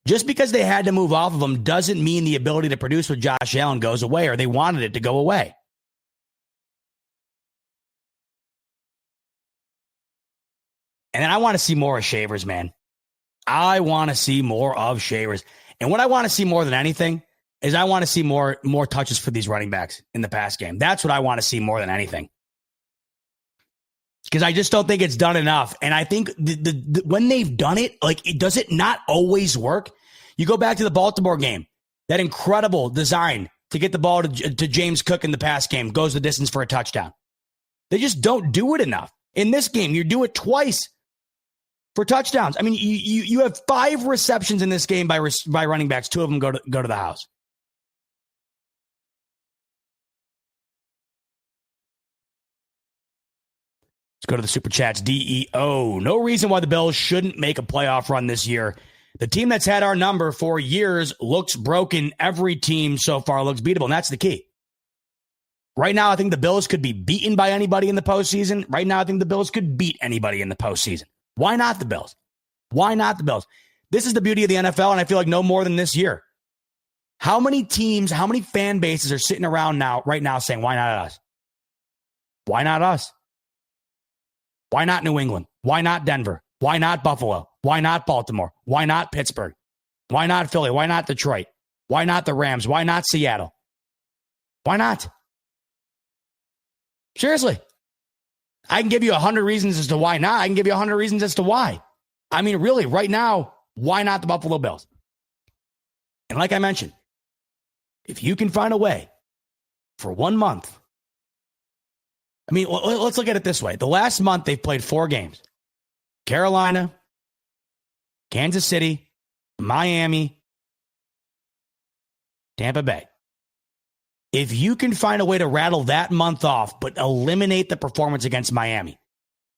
Just because they had to move off of him doesn't mean the ability to produce with Josh Allen goes away, or they wanted it to go away. And then I want to see more of Shavers, man. I want to see more of Shavers. And what I want to see more than anything is I want to see more touches for these running backs in the pass game. That's what I want to see more than anything. Because I just don't think it's done enough. And I think when they've done it, does it not always work? You go back to the Baltimore game, that incredible design to get the ball to James Cook in the pass game, goes the distance for a touchdown. They just don't do it enough. In this game, you do it twice for touchdowns. You have 5 receptions in this game by running backs. 2 of them go to the house. Let's go to the Super Chats. DEO. No reason why the Bills shouldn't make a playoff run this year. The team that's had our number for years looks broken. Every team so far looks beatable, and that's the key. Right now, I think the Bills could be beaten by anybody in the postseason. Right now, I think the Bills could beat anybody in the postseason. Why not the Bills? Why not the Bills? This is the beauty of the NFL, and I feel like no more than this year. How many teams, how many fan bases are sitting around right now saying, why not us? Why not us? Why not New England? Why not Denver? Why not Buffalo? Why not Baltimore? Why not Pittsburgh? Why not Philly? Why not Detroit? Why not the Rams? Why not Seattle? Why not? Seriously. I can give you 100 reasons as to why not. I can give you 100 reasons as to why. I mean, really, right now, why not the Buffalo Bills? And like I mentioned, if you can find a way for 1 month, I mean, let's look at it this way. The last month, they've played 4 games. Carolina, Kansas City, Miami, Tampa Bay. If you can find a way to rattle that month off, but eliminate the performance against Miami,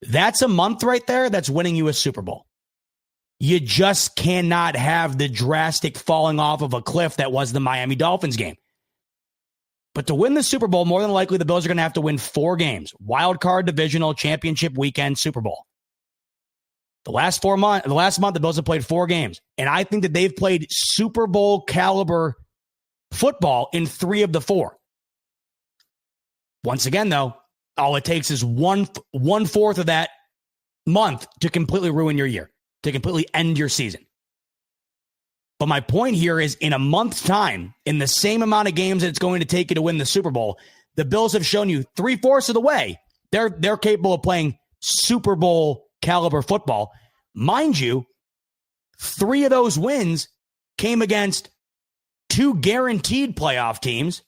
that's a month right there that's winning you a Super Bowl. You just cannot have the drastic falling off of a cliff that was the Miami Dolphins game. But to win the Super Bowl, more than likely, the Bills are going to have to win 4 games. Wild card, divisional, championship weekend, Super Bowl. The last month, the Bills have played 4 games. And I think that they've played Super Bowl caliber football in 3 of the 4. Once again, though, all it takes is one fourth of that month to completely ruin your year, to completely end your season. But my point here is, in a month's time, in the same amount of games that it's going to take you to win the Super Bowl, the Bills have shown you 3/4 of the way they're capable of playing Super Bowl caliber football. Mind you, 3 of those wins came against 2 guaranteed playoff teams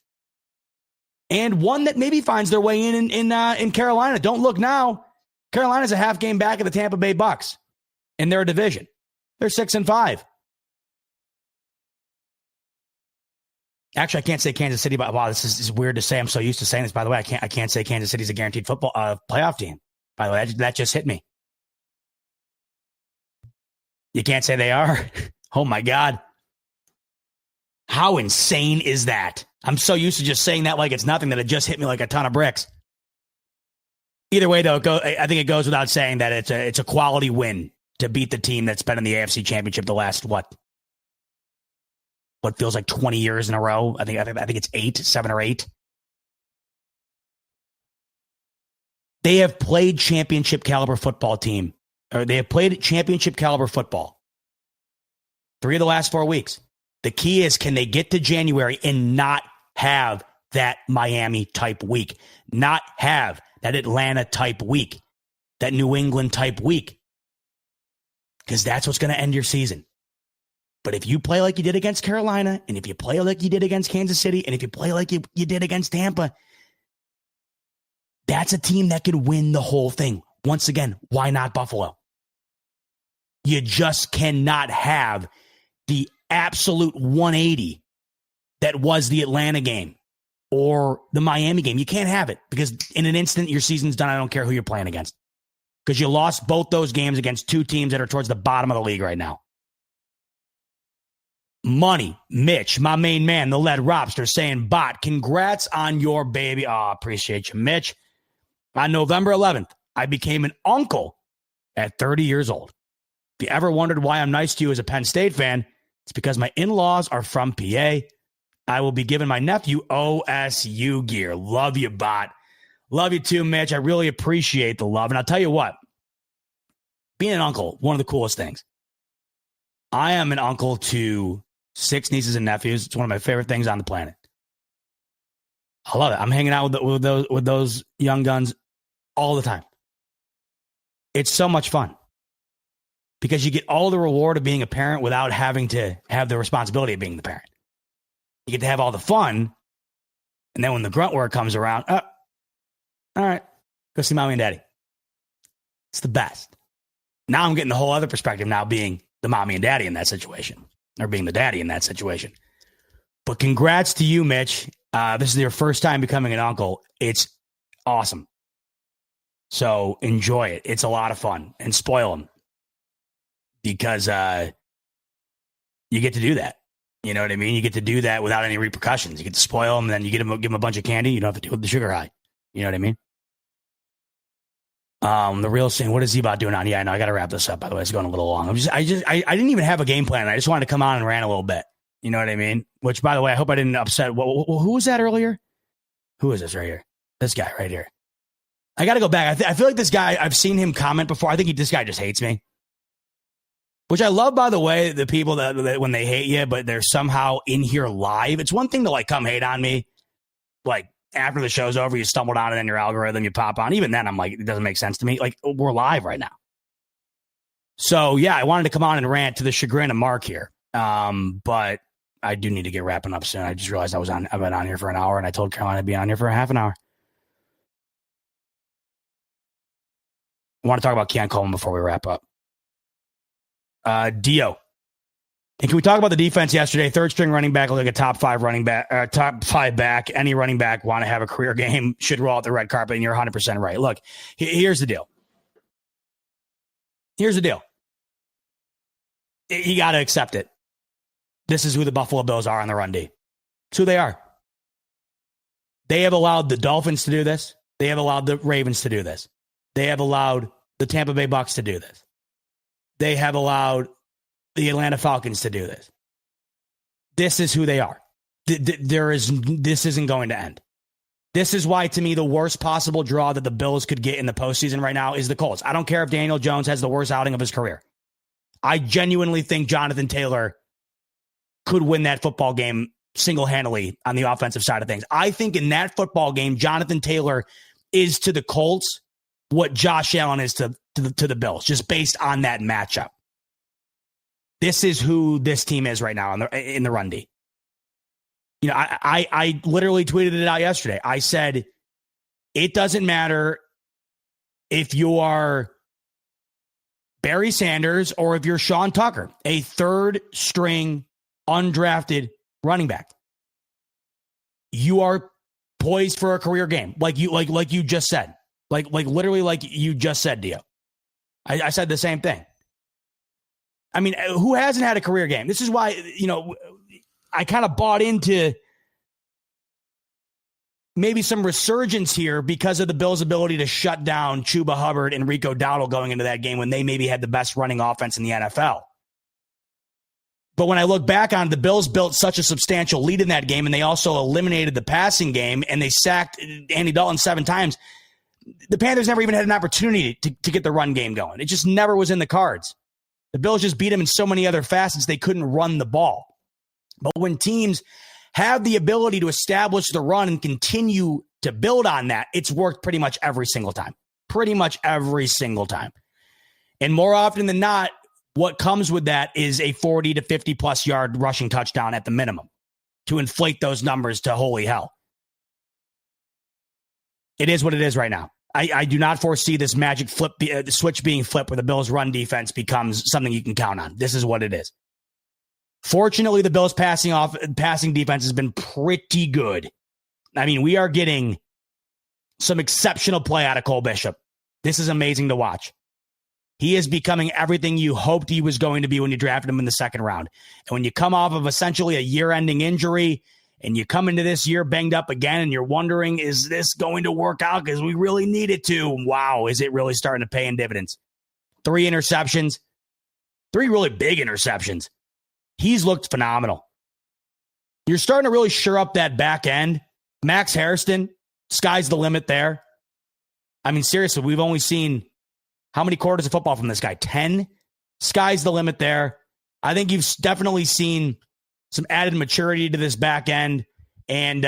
and 1 that maybe finds their way in Carolina. Don't look now. Carolina's a half game back of the Tampa Bay Bucks in their division. They're 6-5. Actually, I can't say Kansas City, but wow, this is weird to say. I'm so used to saying this. By the way, I can't say Kansas City's a guaranteed football playoff team. By the way, that just hit me. You can't say they are. Oh my God. How insane is that? I'm so used to just saying that like it's nothing that it just hit me like a ton of bricks. Either way, though, I think it goes without saying that it's a quality win to beat the team that's been in the AFC Championship the last, what feels like 20 years in a row. I think it's 7 or 8. They have played championship caliber football team, or they have played championship caliber football 3 of the last 4 weeks. The key is, can they get to January and not have that Miami type week, not have that Atlanta type week, that New England type week? Because that's what's going to end your season. But if you play like you did against Carolina, and if you play like you did against Kansas City, and if you play like you did against Tampa, that's a team that could win the whole thing. Once again, why not Buffalo? You just cannot have the absolute 180 that was the Atlanta game or the Miami game. You can't have it, because in an instant, your season's done. I don't care who you're playing against, because you lost both those games against 2 teams that are towards the bottom of the league right now. Money, Mitch, my main man, the lead Robster, saying, Bot, congrats on your baby. Oh, appreciate you, Mitch. On November 11th, I became an uncle at 30 years old. If you ever wondered why I'm nice to you as a Penn State fan, it's because my in-laws are from PA. I will be giving my nephew OSU gear. Love you, Bot. Love you too, Mitch. I really appreciate the love. And I'll tell you what, being an uncle, one of the coolest things. I am an uncle to 6 nieces and nephews. It's one of my favorite things on the planet. I love it. I'm hanging out with those young guns all the time. It's so much fun, because you get all the reward of being a parent without having to have the responsibility of being the parent. You get to have all the fun, and then when the grunt work comes around, all right, go see mommy and daddy. It's the best. Now I'm getting the whole other perspective, now being the mommy and daddy in that situation, or being the daddy in that situation. But congrats to you, Mitch. This is your first time becoming an uncle. It's awesome. So enjoy it. It's a lot of fun, and spoil them, because you get to do that. You know what I mean? You get to do that without any repercussions. You get to spoil them, and then you give them a bunch of candy. You don't have to deal with the sugar high. You know what I mean? The real saying, what is he about doing on? Yeah, I know. I got to wrap this up. By the way, it's going a little long. I didn't even have a game plan. I just wanted to come on and rant a little bit. You know what I mean? Which, by the way, I hope I didn't upset. Who was that earlier? Who is this right here? This guy right here. I got to go back. I feel like this guy, I've seen him comment before. I think this guy just hates me. Which I love, by the way, the people that when they hate you, but they're somehow in here live. It's one thing to like come hate on me. Like after the show's over, you stumbled on it in your algorithm, you pop on. Even then, I'm like, it doesn't make sense to me. Like, we're live right now. So, yeah, I wanted to come on and rant to the chagrin of Mark here. But I do need to get wrapping up soon. I just realized I've been on here for an hour, and I told Caroline I'd be on here for a half an hour. I want to talk about Keon Coleman before we wrap up. Dio. And can we talk about the defense yesterday? Third string running back, like a top five back. Any running back want to have a career game, should roll out the red carpet, and you're 100% right. Look, here's the deal. You got to accept it. This is who the Buffalo Bills are on the run D. It's who they are. They have allowed the Dolphins to do this. They have allowed the Ravens to do this. They have allowed the Tampa Bay Bucs to do this. They have allowed the Atlanta Falcons to do this. This is who they are. This isn't going to end. This is why, to me, the worst possible draw that the Bills could get in the postseason right now is the Colts. I don't care if Daniel Jones has the worst outing of his career. I genuinely think Jonathan Taylor could win that football game single-handedly on the offensive side of things. I think in that football game, Jonathan Taylor is to the Colts what Josh Allen is to the Bills, just based on that matchup. This is who this team is right now in the run D. You know, I literally tweeted it out yesterday. I said, it doesn't matter if you are Barry Sanders or if you're Sean Tucker, a third string undrafted running back. You are poised for a career game, like you just said. Like literally like you just said, Dio. I said the same thing. I mean, who hasn't had a career game? This is why, you know, I kind of bought into maybe some resurgence here because of the Bills' ability to shut down Chuba Hubbard and Rico Dowdle going into that game when they maybe had the best running offense in the NFL. But when I look back on it, the Bills built such a substantial lead in that game, and they also eliminated the passing game, and they sacked Andy Dalton 7 times. The Panthers never even had an opportunity to get the run game going. It just never was in the cards. The Bills just beat them in so many other facets they couldn't run the ball. But when teams have the ability to establish the run and continue to build on that, it's worked pretty much every single time. Pretty much every single time. And more often than not, what comes with that is a 40 to 50 plus yard rushing touchdown at the minimum to inflate those numbers to holy hell. It is what it is right now. I do not foresee this magic switch being flipped where the Bills' run defense becomes something you can count on. This is what it is. Fortunately, the Bills' passing defense has been pretty good. I mean, we are getting some exceptional play out of Cole Bishop. This is amazing to watch. He is becoming everything you hoped he was going to be when you drafted him in the second round. And when you come off of essentially a year-ending injury and you come into this year banged up again and you're wondering, is this going to work out because we really need it to? Wow, is it really starting to pay in dividends? 3 interceptions, 3 really big interceptions. He's looked phenomenal. You're starting to really shore up that back end. Max Hairston, sky's the limit there. I mean, seriously, we've only seen how many quarters of football from this guy? 10? Sky's the limit there. I think you've definitely seen some added maturity to this back end and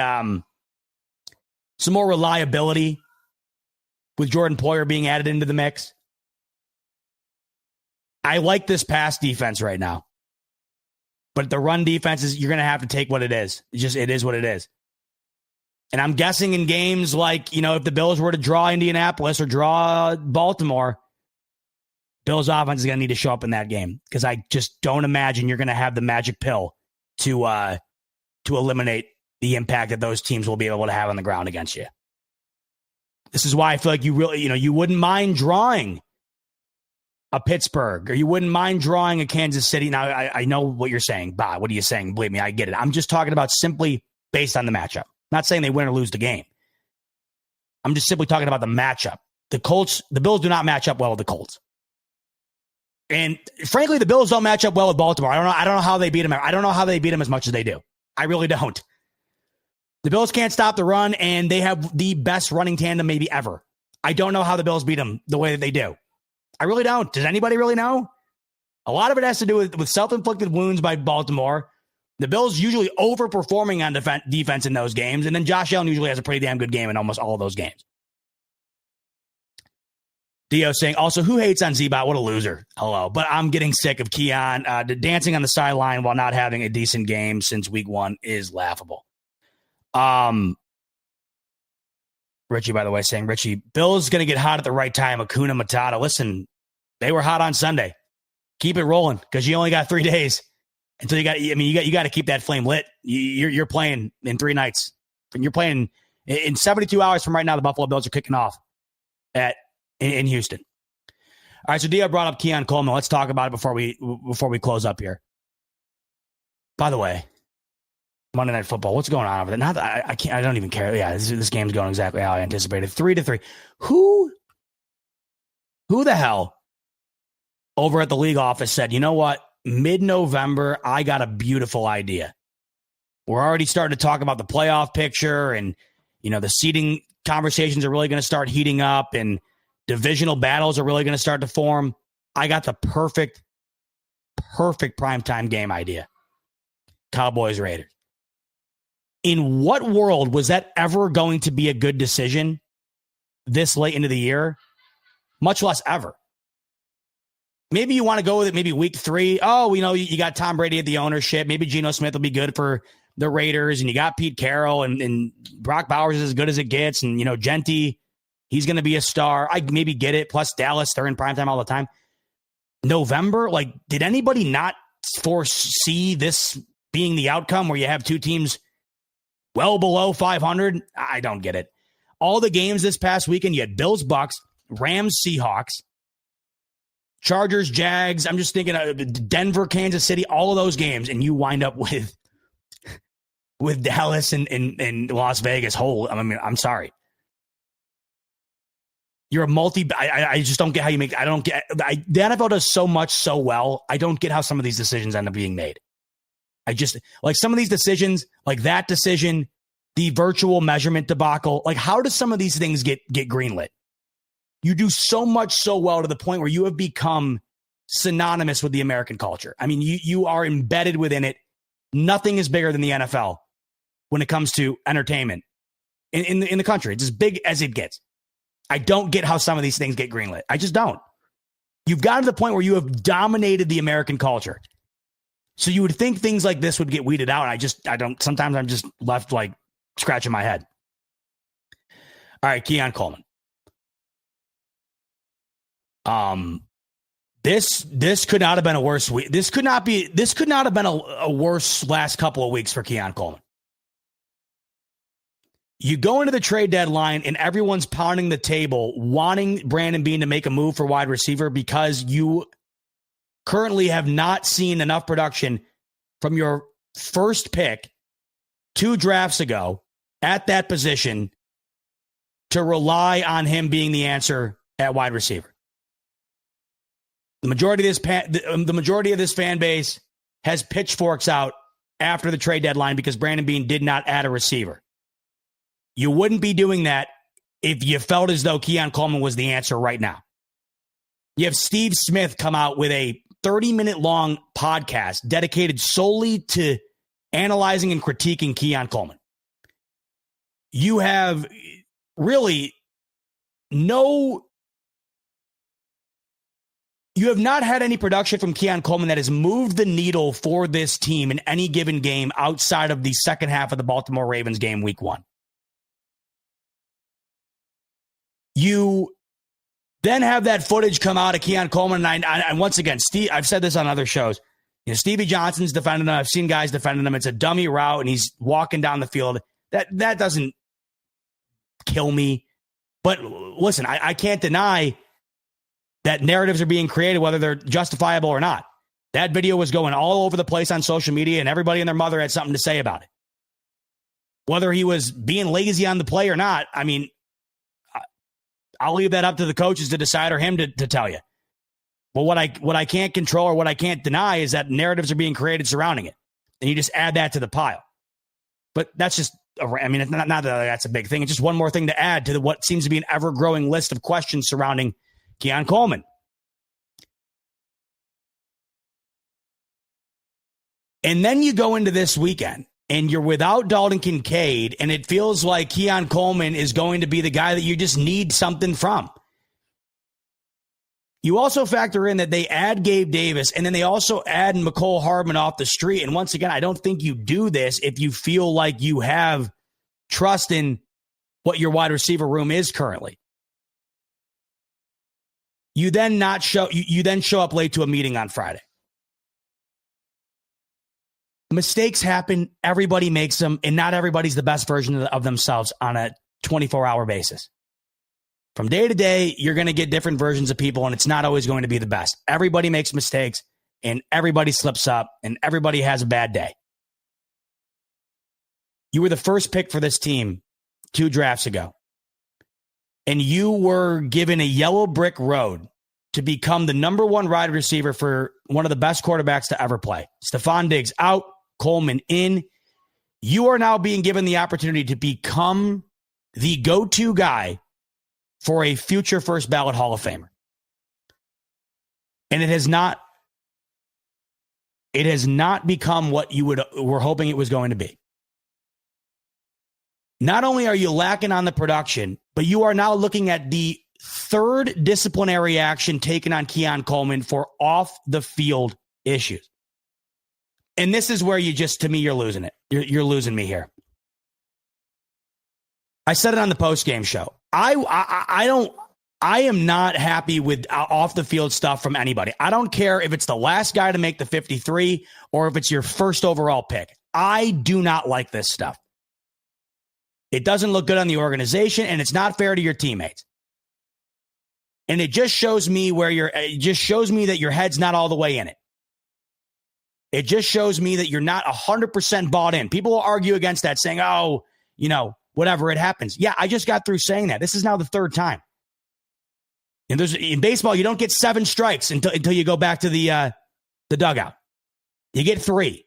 some more reliability with Jordan Poyer being added into the mix. I like this pass defense right now. But the run defense is, you're going to have to take what it is. It is what it is. And I'm guessing in games like, you know, if the Bills were to draw Indianapolis or draw Baltimore, Bills offense is going to need to show up in that game because I just don't imagine you're going to have the magic pill to eliminate the impact that those teams will be able to have on the ground against you. This is why I feel like you really, you wouldn't mind drawing a Pittsburgh or you wouldn't mind drawing a Kansas City. Now, I know what you're saying. Bah, what are you saying? Believe me, I get it. I'm just talking about simply based on the matchup. Not saying they win or lose the game. I'm just simply talking about the matchup. The Bills do not match up well with the Colts. And frankly, the Bills don't match up well with Baltimore. I don't know how they beat them. I don't know how they beat them as much as they do. I really don't. The Bills can't stop the run, and they have the best running tandem maybe ever. I don't know how the Bills beat them the way that they do. I really don't. Does anybody really know? A lot of it has to do with self-inflicted wounds by Baltimore. The Bills usually overperforming on defense in those games, and then Josh Allen usually has a pretty damn good game in almost all of those games. Dio saying, also, who hates on Z-Bot? What a loser. Hello. But I'm getting sick of Keon. Dancing on the sideline while not having a decent game since week 1 is laughable. Richie, by the way, saying, Richie, Bill's going to get hot at the right time. Hakuna Matata. Listen, they were hot on Sunday. Keep it rolling because you only got 3 days until you got to keep that flame lit. You're playing in 3 nights. You're playing in 72 hours from right now. The Buffalo Bills are kicking off in Houston. All right, so Dio brought up Keon Coleman. Let's talk about it before we close up here. By the way, Monday Night Football. What's going on over there? Not that I can't. I don't even care. Yeah, this game's going exactly how I anticipated. 3-3. Who the hell over at the league office said, you know what? Mid-November, I got a beautiful idea. We're already starting to talk about the playoff picture, and the seeding conversations are really going to start heating up, and divisional battles are really going to start to form. I got the perfect primetime game idea. Cowboys Raiders. In what world was that ever going to be a good decision this late into the year? Much less ever. Maybe you want to go with it maybe week 3. Oh, you got Tom Brady at the ownership. Maybe Geno Smith will be good for the Raiders, and you got Pete Carroll, and Brock Bowers is as good as it gets, and Genti, he's going to be a star. I maybe get it. Plus Dallas, they're in primetime all the time. November, did anybody not foresee this being the outcome where you have 2 teams well below 500? I don't get it. All the games this past weekend, you had Bills, Bucks, Rams, Seahawks, Chargers, Jags. I'm just thinking of Denver, Kansas City, all of those games, and you wind up with Dallas and Las Vegas. I'm sorry. You're a I just don't get how you make. The NFL does so much so well. I don't get how some of these decisions end up being made. I just some of these decisions, like that decision, the virtual measurement debacle. How does some of these things get greenlit? You do so much so well to the point where you have become synonymous with the American culture. I mean, you are embedded within it. Nothing is bigger than the NFL when it comes to entertainment in the country. It's as big as it gets. I don't get how some of these things get greenlit. I just don't. You've gotten to the point where you have dominated the American culture. So you would think things like this would get weeded out. I don't. Sometimes I'm just left scratching my head. All right, Keon Coleman. This could not have been a worse week. This could not have been a worse last couple of weeks for Keon Coleman. You go into the trade deadline and everyone's pounding the table, wanting Brandon Beane to make a move for wide receiver because you currently have not seen enough production from your first pick 2 drafts ago at that position to rely on him being the answer at wide receiver. The majority of this fan base has pitchforks out after the trade deadline because Brandon Beane did not add a receiver. You wouldn't be doing that if you felt as though Keon Coleman was the answer right now. You have Steve Smith come out with a 30-minute long podcast dedicated solely to analyzing and critiquing Keon Coleman. You have really you have not had any production from Keon Coleman that has moved the needle for this team in any given game outside of the second half of the Baltimore Ravens game week 1. You then have that footage come out of Keon Coleman, and once again, I've said this on other shows. Stevie Johnson's defending him. I've seen guys defending him. It's a dummy route, and he's walking down the field. That doesn't kill me. But listen, I can't deny that narratives are being created, whether they're justifiable or not. That video was going all over the place on social media, and everybody and their mother had something to say about it. Whether he was being lazy on the play or not, I mean, I'll leave that up to the coaches to decide or him to tell you. But what I can't control or what I can't deny is that narratives are being created surrounding it. And you just add that to the pile. But that's just, it's not that that's a big thing. It's just one more thing to add to what seems to be an ever-growing list of questions surrounding Keon Coleman. And then you go into this weekend and you're without Dalton Kincaid, and it feels like Keon Coleman is going to be the guy that you just need something from. You also factor in that they add Gabe Davis, and then they also add McCole Hardman off the street. And once again, I don't think you do this if you feel like you have trust in what your wide receiver room is currently. You then show up late to a meeting on Friday. Mistakes happen. Everybody makes them, and not everybody's the best version of themselves on a 24-hour basis. From day to day, you're going to get different versions of people, and it's not always going to be the best. Everybody makes mistakes, and everybody slips up, and everybody has a bad day. You were the first pick for this team 2 drafts ago, and you were given a yellow brick road to become the number 1 wide receiver for one of the best quarterbacks to ever play. Stephon Diggs out, Coleman in. You are now being given the opportunity to become the go-to guy for a future first ballot Hall of Famer. And it has not become what you were hoping it was going to be. Not only are you lacking on the production, but you are now looking at the 3rd disciplinary action taken on Keon Coleman for off the field issues. And this is where to me, you're losing it. You're losing me here. I said it on the post-game show. I am not happy with off the field stuff from anybody. I don't care if it's the last guy to make the 53 or if it's your first overall pick. I do not like this stuff. It doesn't look good on the organization, and it's not fair to your teammates. And it just shows me that your head's not all the way in it. It just shows me that you're not 100% bought in. People will argue against that, saying, oh, whatever, it happens. Yeah, I just got through saying that. This is now the 3rd time. And in baseball, you don't get 7 strikes until you go back to the dugout. You get 3.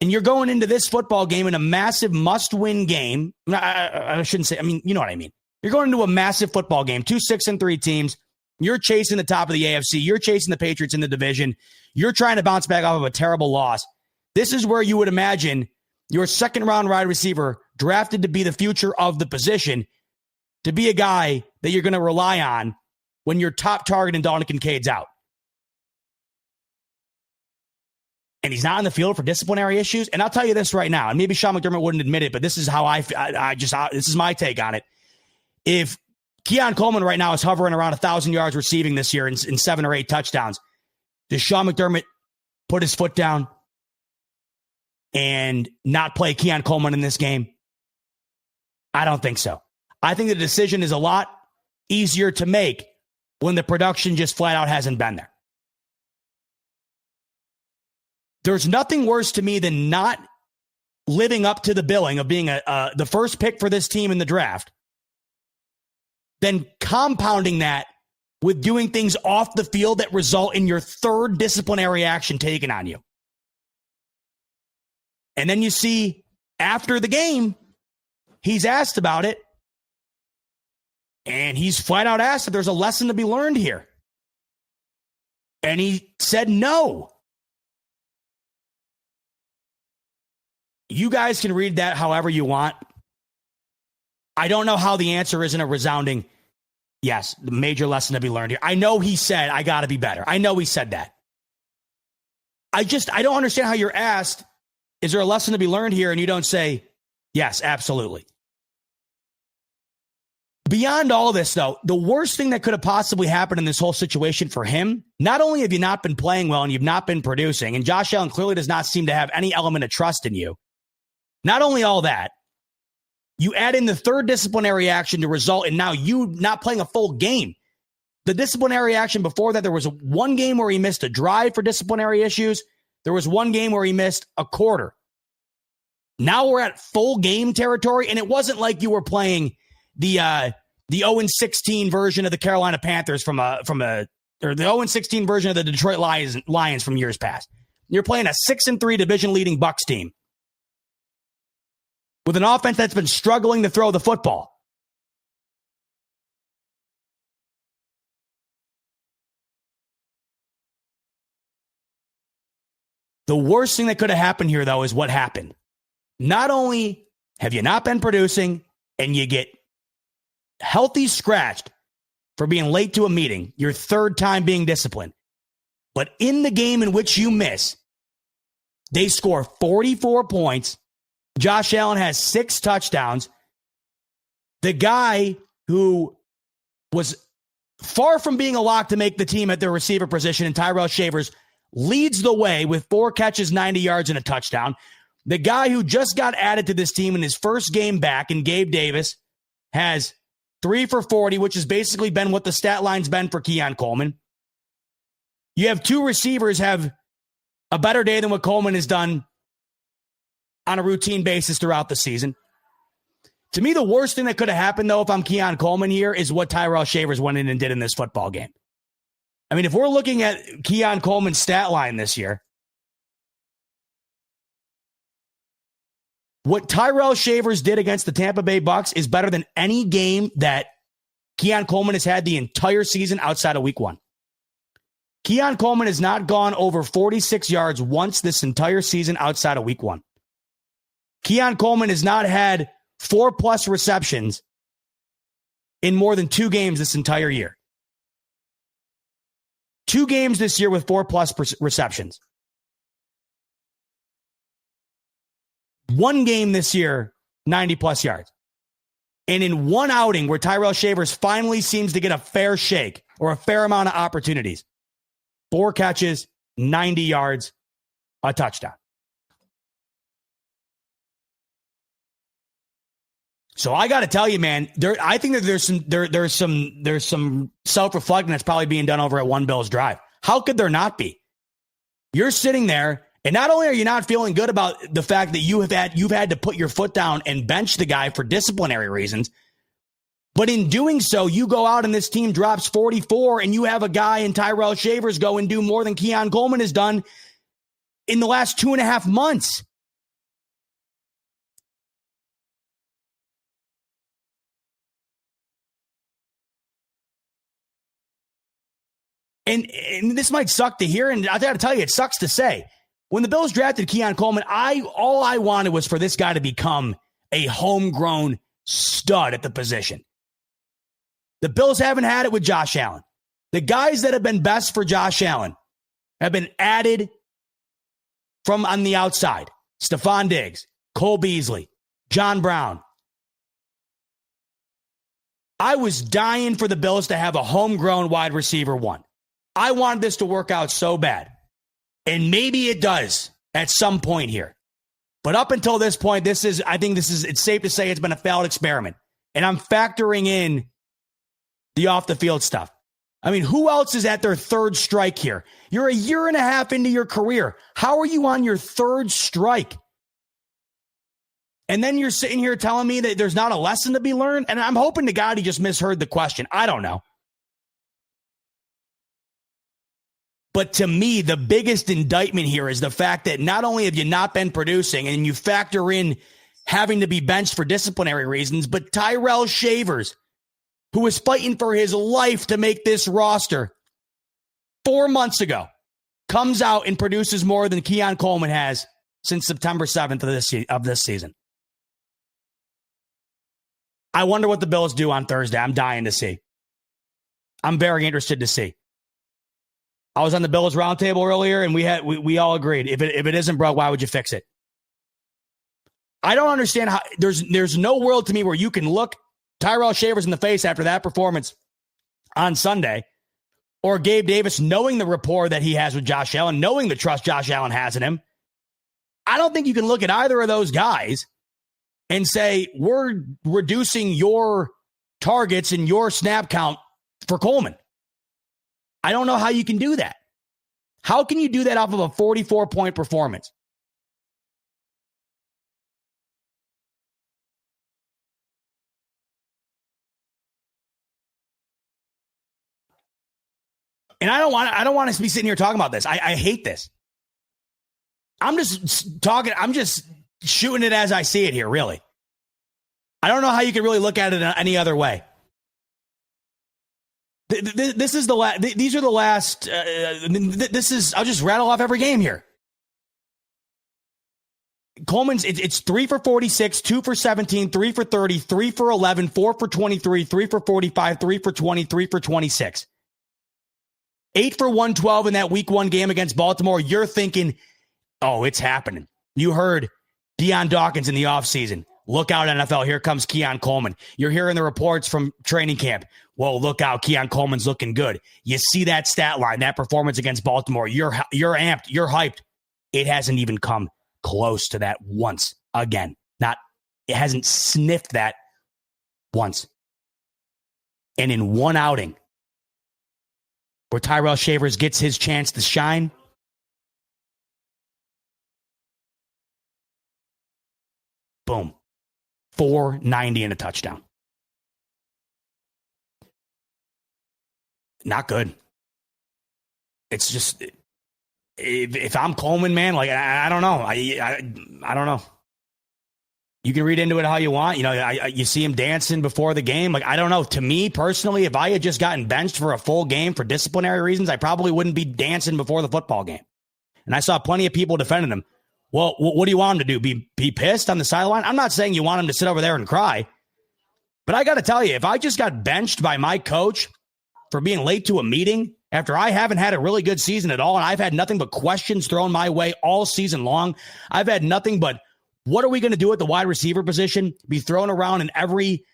And you're going into this football game in a massive must-win game. I shouldn't say, you know what I mean. You're going into a massive football game, 2 6-3 teams. You're chasing the top of the AFC. You're chasing the Patriots in the division. You're trying to bounce back off of a terrible loss. This is where you would imagine your 2nd-round wide receiver drafted to be the future of the position, to be a guy that you're going to rely on when your top target in Dalton Kincaid's out. And he's not on the field for disciplinary issues. And I'll tell you this right now, and maybe Sean McDermott wouldn't admit it, but this is how this is my take on it. If Keon Coleman right now is hovering around 1,000 yards receiving this year in 7 or 8 touchdowns, does Sean McDermott put his foot down and not play Keon Coleman in this game? I don't think so. I think the decision is a lot easier to make when the production just flat out hasn't been there. There's nothing worse to me than not living up to the billing of being the first pick for this team in the draft, then compounding that with doing things off the field that result in your 3rd disciplinary action taken on you. And then you see after the game, he's asked about it, and he's flat out asked if there's a lesson to be learned here. And he said no. You guys can read that however you want. I don't know how the answer isn't a resounding yes, the major lesson to be learned here. I know he said, I got to be better. I know he said that. I don't understand how you're asked, is there a lesson to be learned here? And you don't say, yes, absolutely. Beyond all this, though, the worst thing that could have possibly happened in this whole situation for him, not only have you not been playing well and you've not been producing, and Josh Allen clearly does not seem to have any element of trust in you. Not only all that, you add in the 3rd disciplinary action to result in now you not playing a full game. The disciplinary action before that, there was 1 game where he missed a drive for disciplinary issues. There was 1 game where he missed a quarter. Now we're at full game territory, and it wasn't like you were playing the 0-16 version of the Carolina Panthers or the 0-16 version of the Detroit Lions from years past. You're playing a 6-3 division-leading Bucs team with an offense that's been struggling to throw the football. The worst thing that could have happened here, though, is what happened. Not only have you not been producing and you get healthy scratched for being late to a meeting, your third time being disciplined. But in the game in which you miss, they score 44 points. Josh Allen has 6 touchdowns. The guy who was far from being a lock to make the team at their receiver position, and Tyrell Shavers, leads the way with 4 catches, 90 yards, and a touchdown. The guy who just got added to this team in his first game back, and Gabe Davis, has 3 for 40, which has basically been what the stat line's been for Keon Coleman. You have 2 receivers have a better day than what Coleman has done on a routine basis throughout the season. To me, the worst thing that could have happened, though, if I'm Keon Coleman here, is what Tyrell Shavers went in and did in this football game. I mean, if we're looking at Keon Coleman's stat line this year, what Tyrell Shavers did against the Tampa Bay Bucs is better than any game that Keon Coleman has had the entire season outside of week 1. Keon Coleman has not gone over 46 yards once this entire season outside of week 1. Keon Coleman has not had 4+ receptions in more than 2 games this entire year. 2 games this year with 4+ receptions. 1 game this year, 90+ yards. And in 1 outing where Tyrell Shavers finally seems to get a fair shake or a fair amount of opportunities, 4 catches, 90 yards, a touchdown. So I got to tell you, man, I think that there's some self-reflecting that's probably being done over at One Bills Drive. How could there not be? You're sitting there, and not only are you not feeling good about the fact that you've had to put your foot down and bench the guy for disciplinary reasons, but in doing so, you go out and this team drops 44, and you have a guy in Tyrell Shavers go and do more than Keon Coleman has done in the last 2.5 months. And this might suck to hear, and I got to tell you, it sucks to say. When the Bills drafted Keon Coleman, all I wanted was for this guy to become a homegrown stud at the position. The Bills haven't had it with Josh Allen. The guys that have been best for Josh Allen have been added from on the outside. Stephon Diggs, Cole Beasley, John Brown. I was dying for the Bills to have a homegrown wide receiver 1. I wanted this to work out so bad. And maybe it does at some point here. But up until this point, it's safe to say it's been a failed experiment. And I'm factoring in the off the field stuff. I mean, who else is at their 3rd strike here? You're a 1.5 years into your career. How are you on your 3rd strike? And then you're sitting here telling me that there's not a lesson to be learned? And I'm hoping to God he just misheard the question. I don't know. But to me, the biggest indictment here is the fact that not only have you not been producing, and you factor in having to be benched for disciplinary reasons, but Tyrell Shavers, who was fighting for his life to make this roster 4 months ago, comes out and produces more than Keon Coleman has since September 7th of this season. I wonder what the Bills do on Thursday. I'm dying to see. I'm very interested to see. I was on the Bills roundtable earlier, and we all agreed, if it isn't broke, why would you fix it? I don't understand how there's no world to me where you can look Tyrell Shavers in the face after that performance on Sunday, or Gabe Davis knowing the rapport that he has with Josh Allen, knowing the trust Josh Allen has in him. I don't think you can look at either of those guys and say, we're reducing your targets and your snap count for Coleman. I don't know how you can do that. How can you do that off of a 44-point performance? And I don't want to be sitting here talking about this. I hate this. I'm just shooting it as I see it here, really. I don't know how you can really look at it any other way. This is the last. These are the last. This is. I'll just rattle off every game here. Coleman's, it's 3 for 46, 2 for 17, 3 for 30, 3 for 11, 4 for 23, 3 for 45, 3 for 20, 3 for 26. 8 for 112 in that week 1 game against Baltimore. You're thinking, oh, it's happening. You heard Deion Dawkins in the offseason. Look out, NFL. Here comes Keon Coleman. You're hearing the reports from training camp. Whoa, look out. Keon Coleman's looking good. You see that stat line, that performance against Baltimore. You're amped. You're hyped. It hasn't even come close to that once again. It hasn't sniffed that once. And in one outing where Tyrell Shavers gets his chance to shine, boom, 490 and a touchdown. Not good. It's just, if I'm Coleman, man, like, I don't know. I don't know. You can read into it how you want. You know, you see him dancing before the game. Like, I don't know. To me personally, if I had just gotten benched for a full game for disciplinary reasons, I probably wouldn't be dancing before the football game. And I saw plenty of people defending him. Well, what do you want him to do? Be pissed on the sideline? I'm not saying you want him to sit over there and cry. But I got to tell you, if I just got benched by my coach for being late to a meeting after I haven't had a really good season at all, and I've had nothing but questions thrown my way all season long, I've had nothing but, what are we going to do at the wide receiver position? Be thrown around in every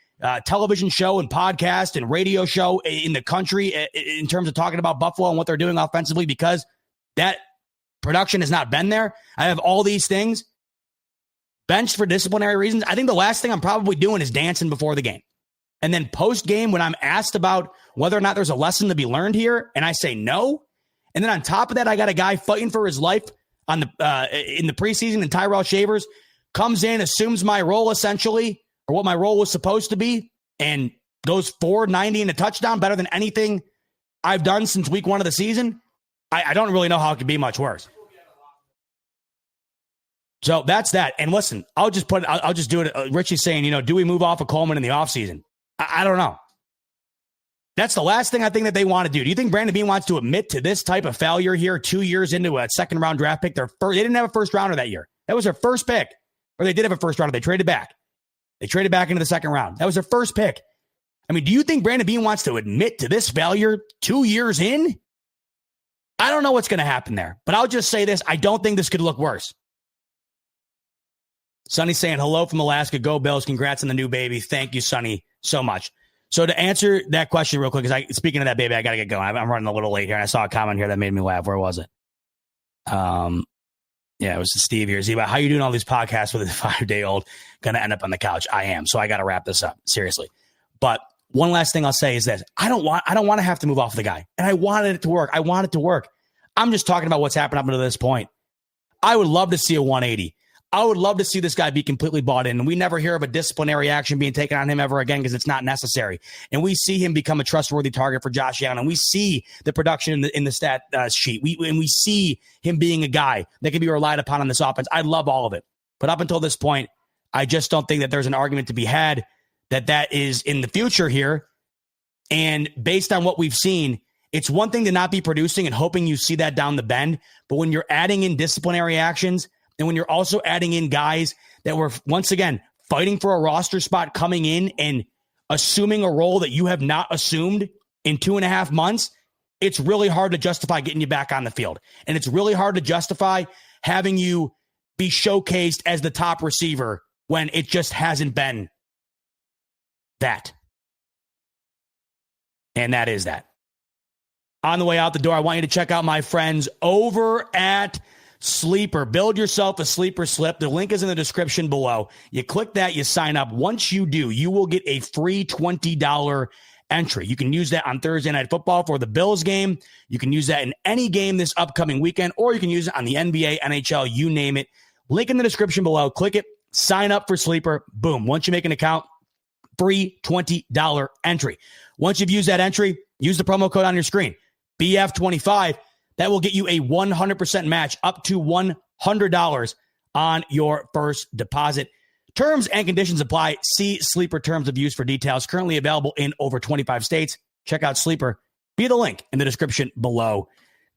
television show and podcast and radio show in the country in terms of talking about Buffalo and what they're doing offensively, because that production has not been there. I have all these things benched for disciplinary reasons. I think the last thing I'm probably doing is dancing before the game. And then post-game, when I'm asked about whether or not there's a lesson to be learned here, and I say no. And then on top of that, I got a guy fighting for his life on the in the preseason, and Tyrell Shavers comes in, assumes my role essentially, or what my role was supposed to be, and goes 490 and a touchdown, better than anything I've done since week 1 of the season. I don't really know how it could be much worse. So that's that. And listen, I'll just do it. Richie's saying, do we move off of Coleman in the offseason? I don't know. That's the last thing I think that they want to do. Do you think Brandon Beane wants to admit to this type of failure here 2 years into a second-round draft pick? They didn't have a first-rounder that year. That was their first pick. Or they did have a first-rounder. They traded back. They traded back into the second round. That was their first pick. I mean, do you think Brandon Beane wants to admit to this failure 2 years in? I don't know what's going to happen there. But I'll just say this. I don't think this could look worse. Sonny's saying, hello from Alaska. Go Bills. Congrats on the new baby. Thank you, Sonny, so much. So to answer that question real quick, because speaking of that baby, I got to get going. I'm running a little late here, and I saw a comment here that made me laugh. Where was it? Yeah, it was Steve here. Zeba, how you doing all these podcasts with a 5-day-old going to end up on the couch? I am. So I got to wrap this up, seriously. But one last thing I'll say is this. I don't want to have to move off the guy. And I wanted it to work. I want it to work. I'm just talking about what's happened up until this point. I would love to see a 180. I would love to see this guy be completely bought in. And we never hear of a disciplinary action being taken on him ever again because it's not necessary. And we see him become a trustworthy target for Josh Allen. And we see the production in the stat sheet. We see him being a guy that can be relied upon on this offense. I love all of it. But up until this point, I just don't think that there's an argument to be had that is in the future here. And based on what we've seen, it's one thing to not be producing and hoping you see that down the bend. But when you're adding in disciplinary actions, and when you're also adding in guys that were, once again, fighting for a roster spot coming in and assuming a role that you have not assumed in 2.5 months, it's really hard to justify getting you back on the field. And it's really hard to justify having you be showcased as the top receiver when it just hasn't been that. And that is that. On the way out the door, I want you to check out my friends over at Sleeper. Build yourself a sleeper slip. The link is in the description below. You click that, you sign up. Once you do, you will get a free $20 entry. You can use that on Thursday Night Football for the Bills game. You can use that in any game this upcoming weekend, or you can use it on the NBA, NHL, you name it. Link in the description below. Click it, sign up for Sleeper. Boom. Once you make an account, free $20 entry. Once you've used that entry, use the promo code on your screen, BF25. That will get you a 100% match up to $100 on your first deposit. Terms and conditions apply. See Sleeper terms of use for details. Currently available in over 25 states. Check out Sleeper via the link in the description below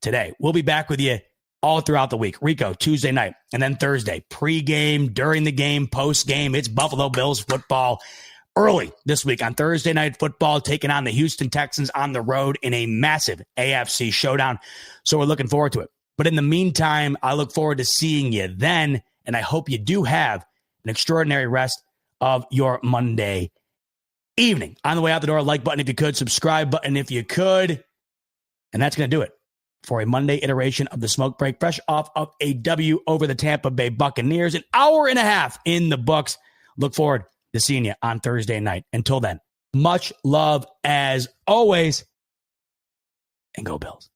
today. We'll be back with you all throughout the week. Rico, Tuesday night, and then Thursday, pregame, during the game, post-game. It's Buffalo Bills football early this week on Thursday Night Football, taking on the Houston Texans on the road in a massive AFC showdown. So we're looking forward to it. But in the meantime, I look forward to seeing you then, and I hope you do have an extraordinary rest of your Monday evening. On the way out the door, like button if you could, subscribe button if you could. And that's going to do it for a Monday iteration of the Smoke Break, fresh off of a W over the Tampa Bay Buccaneers. An hour and a half in the books. Look forward to seeing you on Thursday night. Until then, much love as always, and go Bills.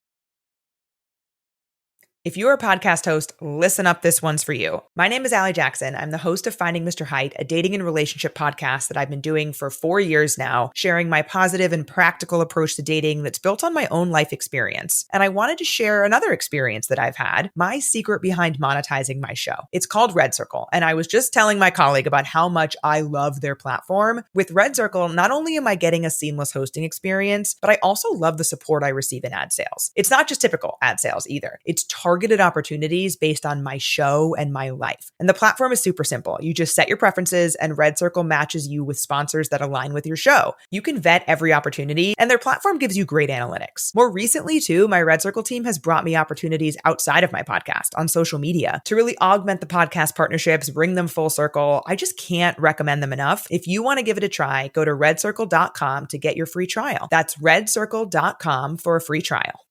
If you're a podcast host, listen up. This one's for you. My name is Allie Jackson. I'm the host of Finding Mr. Height, a dating and relationship podcast that I've been doing for 4 years now, sharing my positive and practical approach to dating that's built on my own life experience. And I wanted to share another experience that I've had, my secret behind monetizing my show. It's called Red Circle. And I was just telling my colleague about how much I love their platform. With Red Circle, not only am I getting a seamless hosting experience, but I also love the support I receive in ad sales. It's not just typical ad sales either. It's targeted opportunities based on my show and my life. And the platform is super simple. You just set your preferences and Red Circle matches you with sponsors that align with your show. You can vet every opportunity and their platform gives you great analytics. More recently too, my Red Circle team has brought me opportunities outside of my podcast on social media to really augment the podcast partnerships, bring them full circle. I just can't recommend them enough. If you want to give it a try, go to redcircle.com to get your free trial. That's redcircle.com for a free trial.